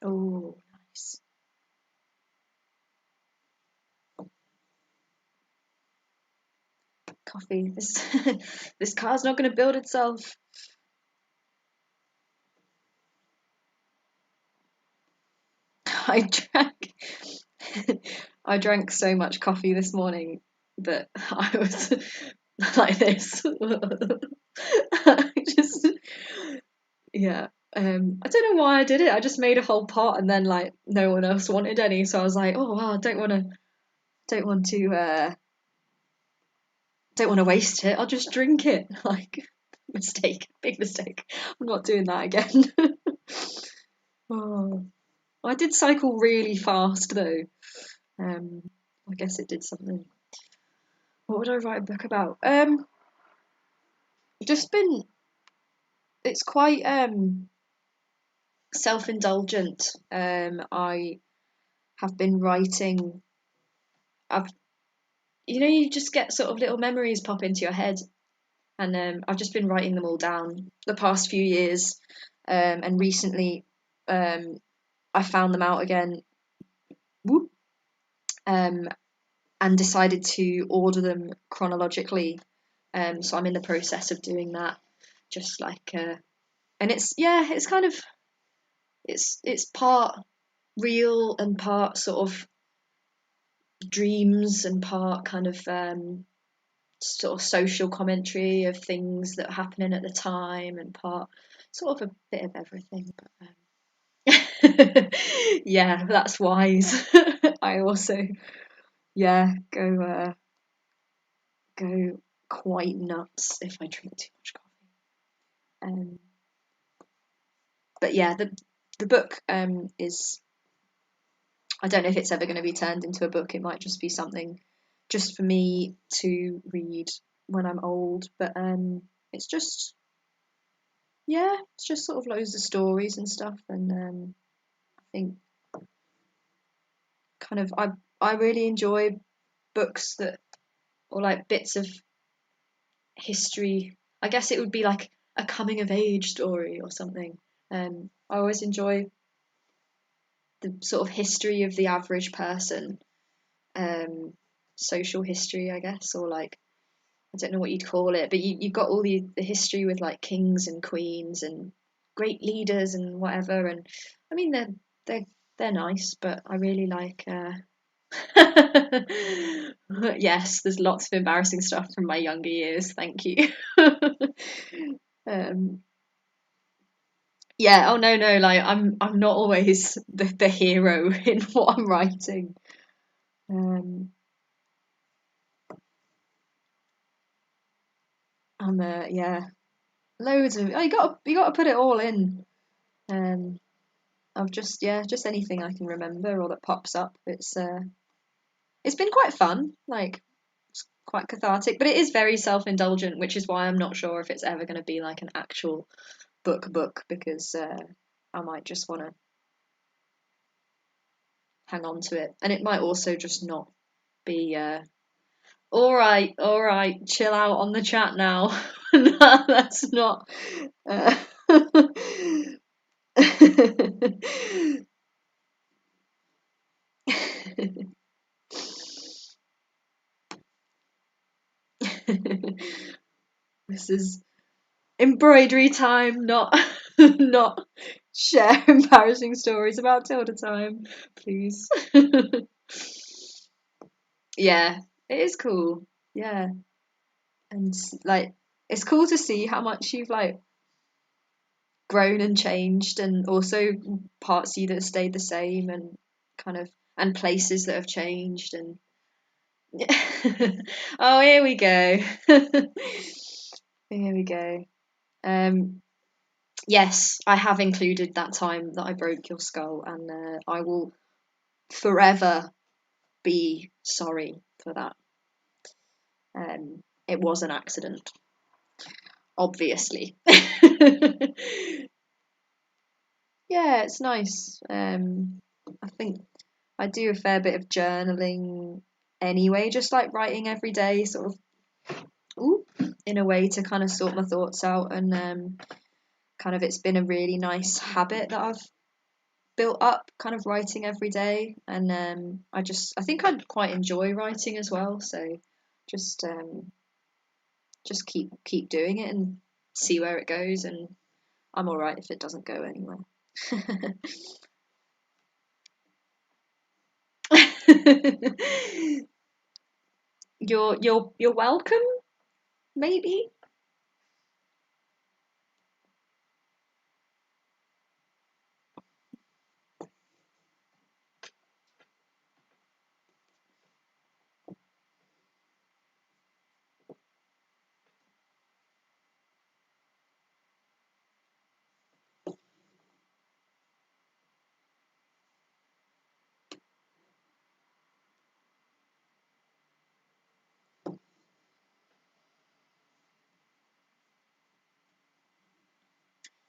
Oh, nice. Coffee. This this car's not going to build itself. I drank I drank so much coffee this morning that I was like this. I just yeah. I don't know why I did it. I just made a whole pot and then like no one else wanted any, so I was like, oh wow, don't want to don't want to waste it. I'll just drink it. Like mistake, big mistake. I'm not doing that again. Oh, I did cycle really fast though. I guess it did something. What would I write a book about? Just been. It's quite self-indulgent. I have been writing. I've, you just get sort of little memories pop into your head, and I've just been writing them all down the past few years. And recently, I found them out again. Whoop. And decided to order them chronologically. So I'm in the process of doing that. Just like, and it's kind of it's part real and part sort of dreams and part kind of sort of social commentary of things that are happening at the time and part sort of a bit of everything. But yeah, that's wise. I also go quite nuts if I drink too much coffee. But yeah, the book is, I don't know if it's ever going to be turned into a book. It might just be something just for me to read when I'm old. But it's just sort of loads of stories and stuff. And I think kind of I really enjoy books that, or like bits of history. I guess it would be like a coming of age story or something. I always enjoy the sort of history of the average person, social history, I guess, or like I don't know what you'd call it, but you've got all the history with like kings and queens and great leaders and whatever. And I mean they're they're nice, but I really like. Yes, there's lots of embarrassing stuff from my younger years. Thank you. um, yeah. Oh no. Like I'm not always the hero in what I'm writing. Um, yeah. Loads of you got to put it all in. Um, I've just anything I can remember or that pops up. It's been quite fun, like it's quite cathartic, but it is very self-indulgent, which is why I'm not sure if it's ever going to be like an actual book because I might just want to hang on to it, and it might also just not be. All right, chill out on the chat now. No, that's not. Uh... This is embroidery time, not not share embarrassing stories about Tilda time, please. Yeah, it is cool. Yeah, and like it's cool to see how much you've like grown and changed, and also parts of you that have stayed the same, and kind of and places that have changed, and oh, here we go. Here we go. Yes, I have included that time that I broke your skull, and I will forever be sorry for that. It was an accident, obviously. Yeah, it's nice. I think I do a fair bit of journaling anyway, just like writing every day, sort of, in a way to kind of sort my thoughts out, and kind of it's been a really nice habit that I've built up, kind of writing every day, and I think I quite enjoy writing as well, so just keep doing it and see where it goes, and I'm all right if it doesn't go anywhere. You're welcome, maybe.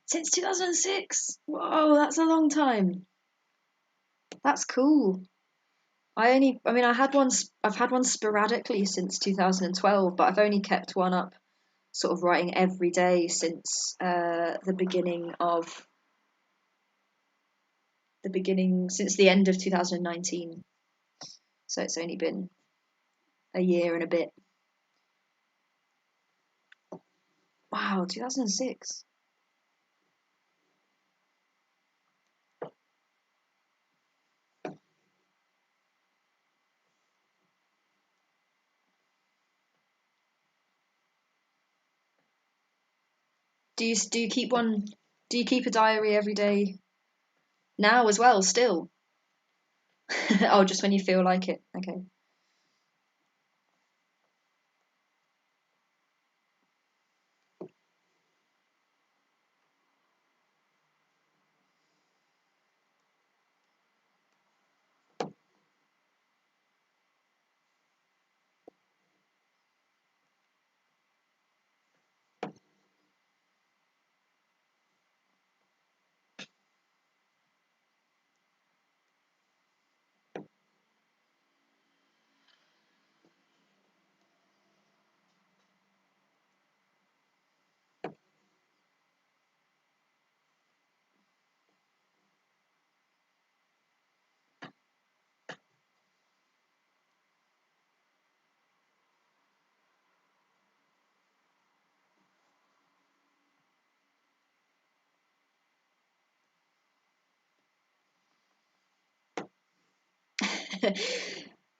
Since 2006. Whoa, that's a long time. That's cool. I've had one sporadically since 2012, but I've only kept one up, sort of writing every day since since the end of 2019. So it's only been a year and a bit. Wow, 2006. Do you keep one? Do you keep a diary every day now as well? Still? Oh, just when you feel like it. Okay.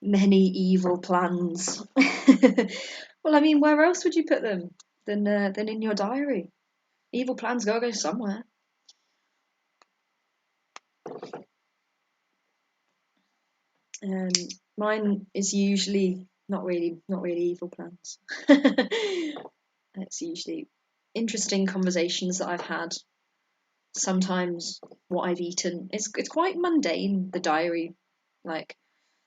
Many evil plans. Well, I mean, where else would you put them than in your diary? Evil plans gotta go somewhere. Mine is usually not really evil plans. It's usually interesting conversations that I've had sometimes what I've eaten. It's quite mundane, the diary. Like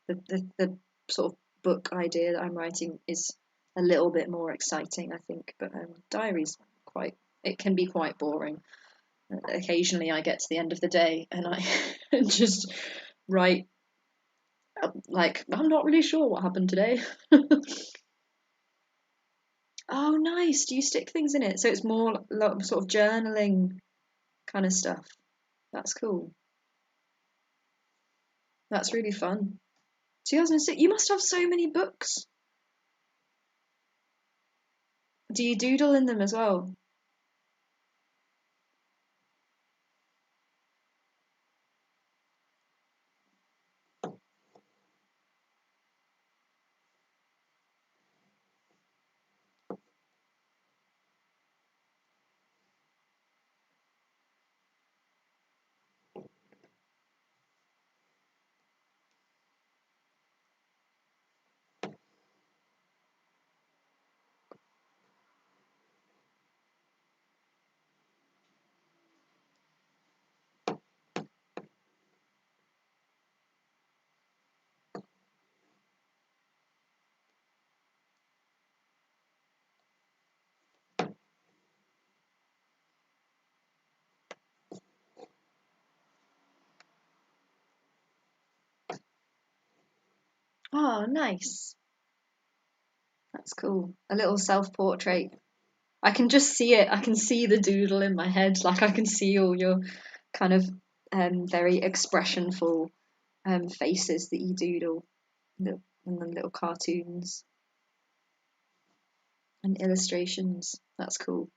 the sort of book idea that I'm writing is a little bit more exciting, I think. But diaries it can be quite boring. Occasionally I get to the end of the day and I just write like, I'm not really sure what happened today. Oh, nice. Do you stick things in it? So it's more sort of journaling kind of stuff. That's cool. That's really fun. 2006. You must have so many books. Do you doodle in them as well? Oh, nice. That's cool. A little self-portrait. I can just see it. I can see the doodle in my head. Like I can see all your kind of very expressionful faces that you doodle, and the little cartoons and illustrations. That's cool.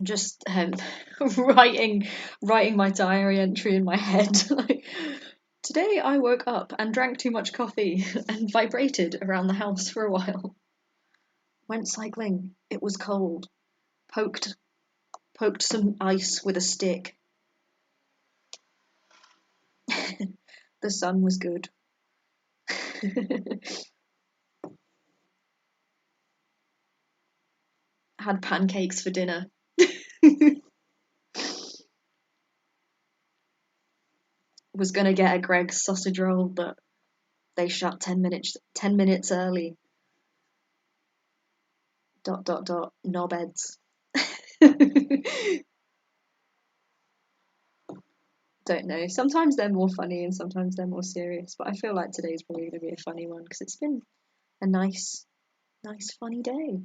Just writing my diary entry in my head. Like, today I woke up and drank too much coffee and vibrated around the house for a while. Went cycling. It was cold. Poked some ice with a stick. The sun was good. Had pancakes for dinner. Was gonna get a Greg's sausage roll, but they shut 10 minutes early. dot dot dot knobheads. Don't know. Sometimes they're more funny and sometimes they're more serious, but I feel like today's probably going to be a funny one because it's been a nice, funny day.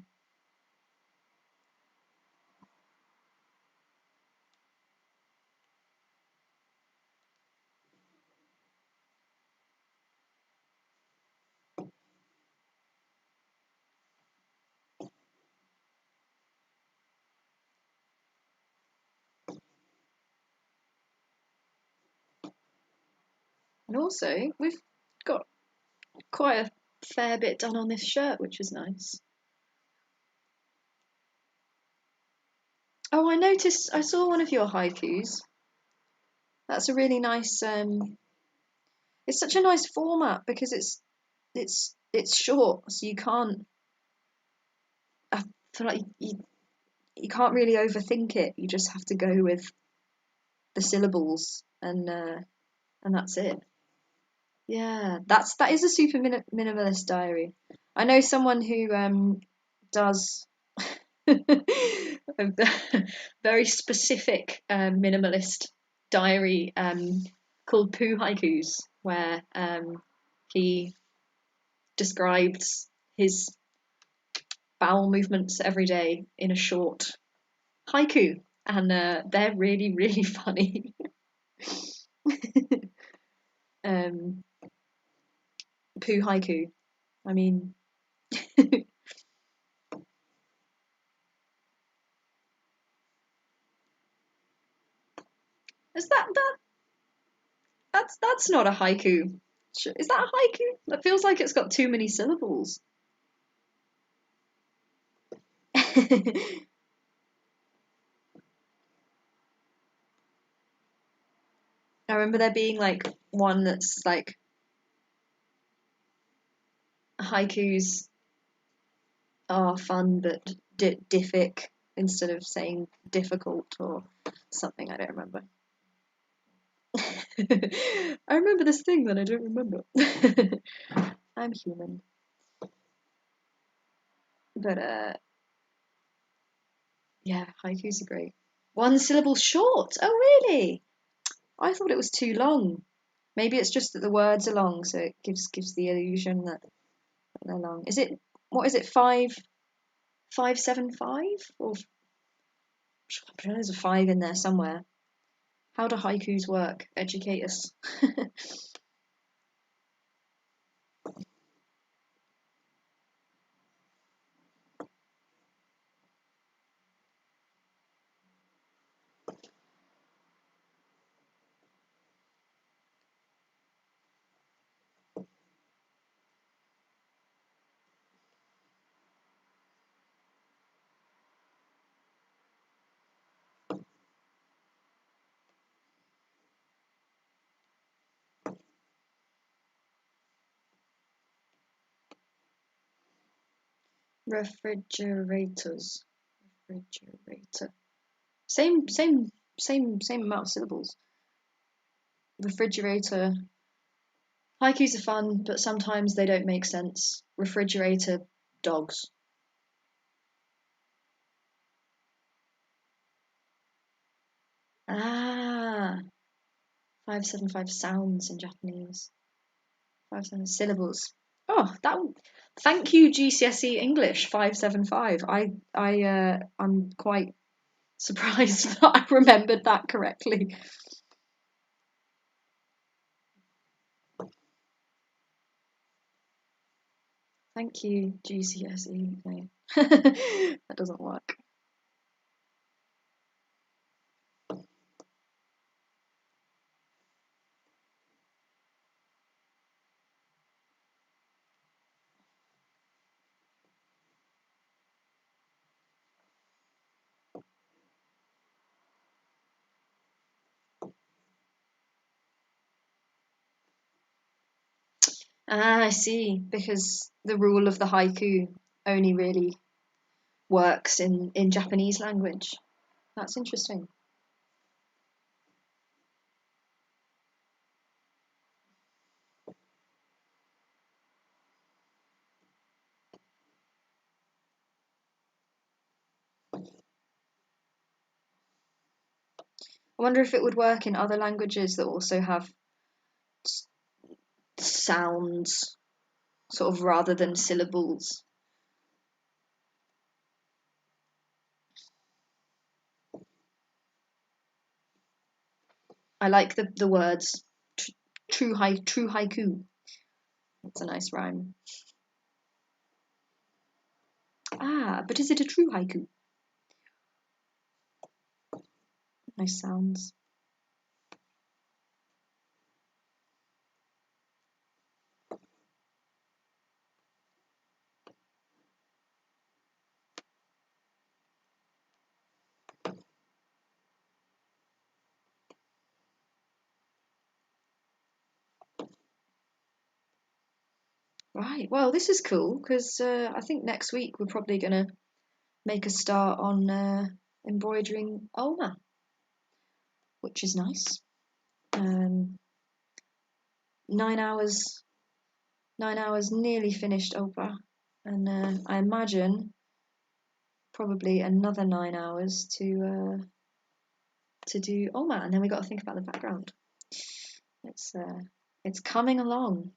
And also, we've got quite a fair bit done on this shirt, which is nice. Oh, I saw one of your haikus. That's a really nice, it's such a nice format because it's short, so you can't, I feel like you can't really overthink it. You just have to go with the syllables and that's it. Yeah, that is a super minimalist diary. I know someone who does a very specific minimalist diary called Poo Haikus, where he describes his bowel movements every day in a short haiku, and they're really, really funny. um, Poo Haiku. I mean, is that's not a haiku? Is that a haiku? That feels like it's got too many syllables. I remember there being like one that's like haikus are fun but diffic instead of saying difficult or something. I don't remember. I remember this thing that I don't remember. I'm human. But yeah, haikus are great. One syllable short. Oh really? I thought it was too long. Maybe it's just that the words are long, so it gives the illusion that they're long. Is it, what is it, 575? Or I'm sure there's a 5 in there somewhere. How do haikus work? Educate us. Refrigerators. Refrigerator. Same amount of syllables. Refrigerator. Haikus are fun, but sometimes they don't make sense. Refrigerator dogs. Ah, 575 sounds in Japanese. 5 7 syllables. Oh, that. Thank you, GCSE English 575. I'm quite surprised that I remembered that correctly. Thank you, GCSE. No. That doesn't work. Ah, I see. Because the rule of the haiku only really works in Japanese language. That's interesting. I wonder if it would work in other languages that also have sounds, sort of, rather than syllables. I like the words true haiku. That's a nice rhyme. Ah, but is it a true haiku? Nice sounds. Right, well, this is cool because I think next week we're probably going to make a start on embroidering Oma, which is nice. 9 hours, 9 hours nearly finished Opa, and I imagine probably another 9 hours to do Oma, and then we got to think about the background. It's coming along.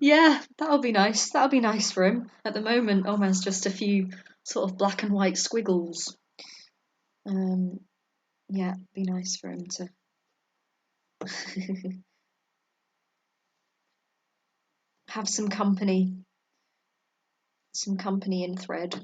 Yeah, that'll be nice. That'll be nice for him. At the moment, Omar's just a few sort of black and white squiggles. Yeah, be nice for him to have some company in thread.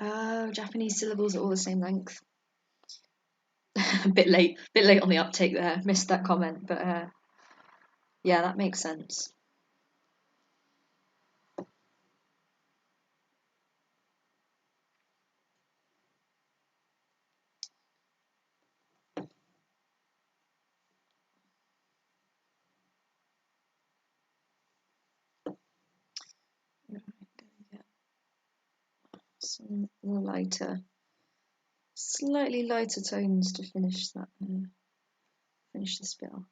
Oh, Japanese syllables are all the same length. A bit late on the uptake there. Missed that comment, but yeah, that makes sense. Some slightly lighter tones to finish that. Finish this bit off.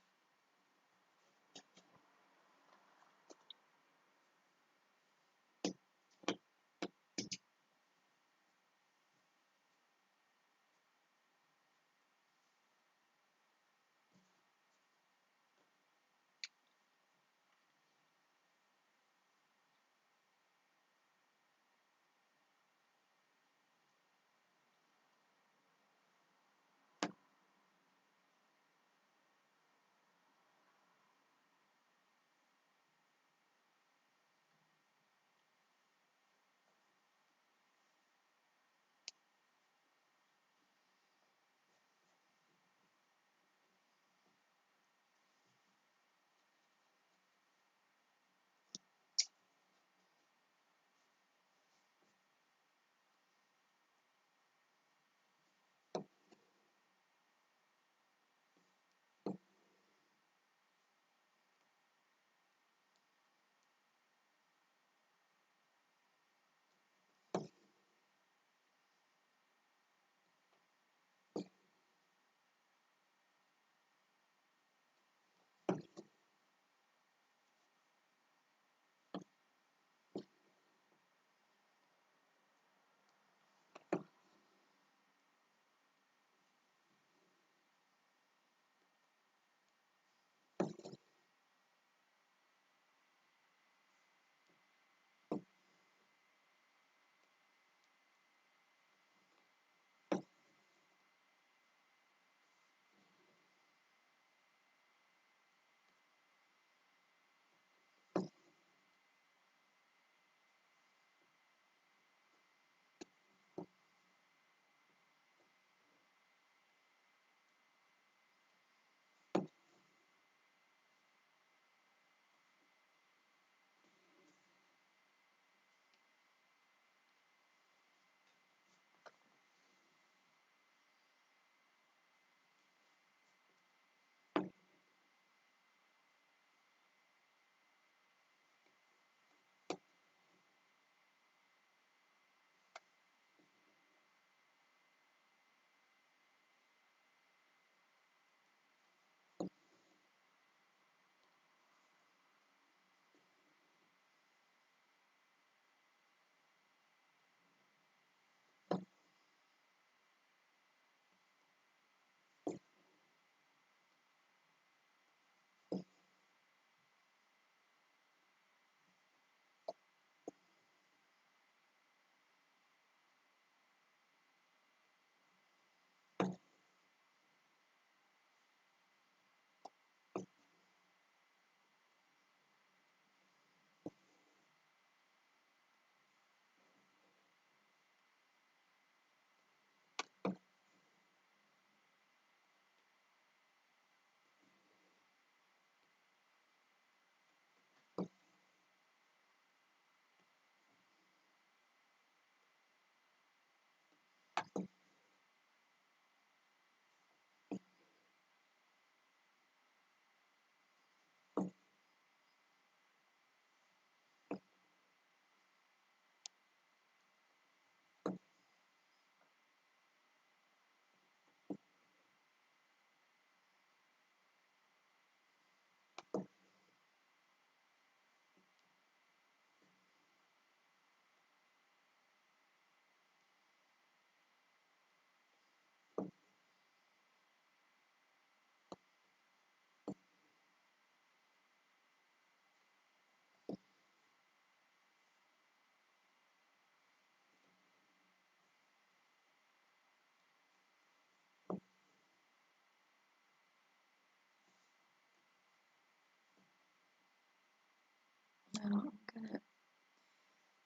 I'm gonna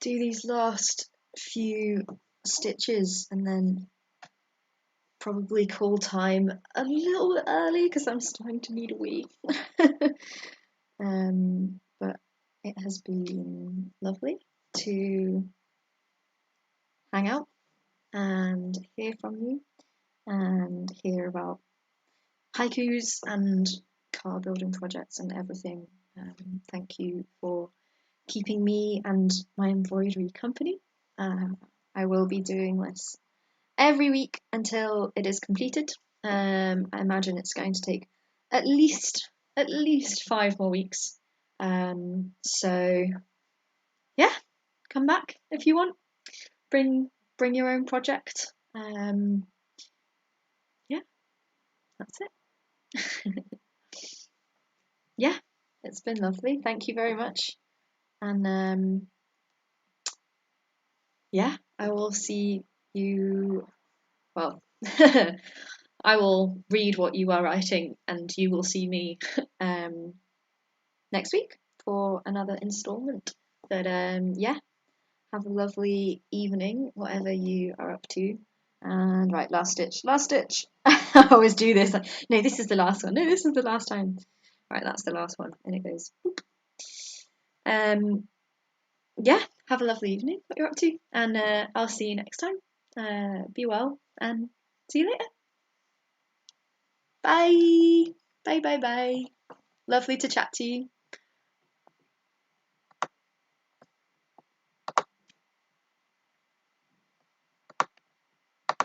do these last few stitches and then probably call time a little bit early because I'm starting to need a wee. But it has been lovely to hang out and hear from you and hear about haikus and car building projects and everything. Thank you for keeping me and my embroidery company. I will be doing this every week until it is completed. I imagine it's going to take at least 5 more weeks. So yeah, come back if you want. Bring your own project. Yeah, that's it. Yeah, it's been lovely. Thank you very much. And yeah, I will see you. Well, I will read what you are writing, and you will see me next week for another installment. But yeah, have a lovely evening, whatever you are up to. And right, last stitch, last stitch. I always do this. No, this is the last one. No, this is the last time. Right, that's the last one, and it goes. Boop. Yeah, have a lovely evening, what you're up to, and I'll see you next time. Be well, and see you later. Bye. Bye, bye, bye. Lovely to chat to you.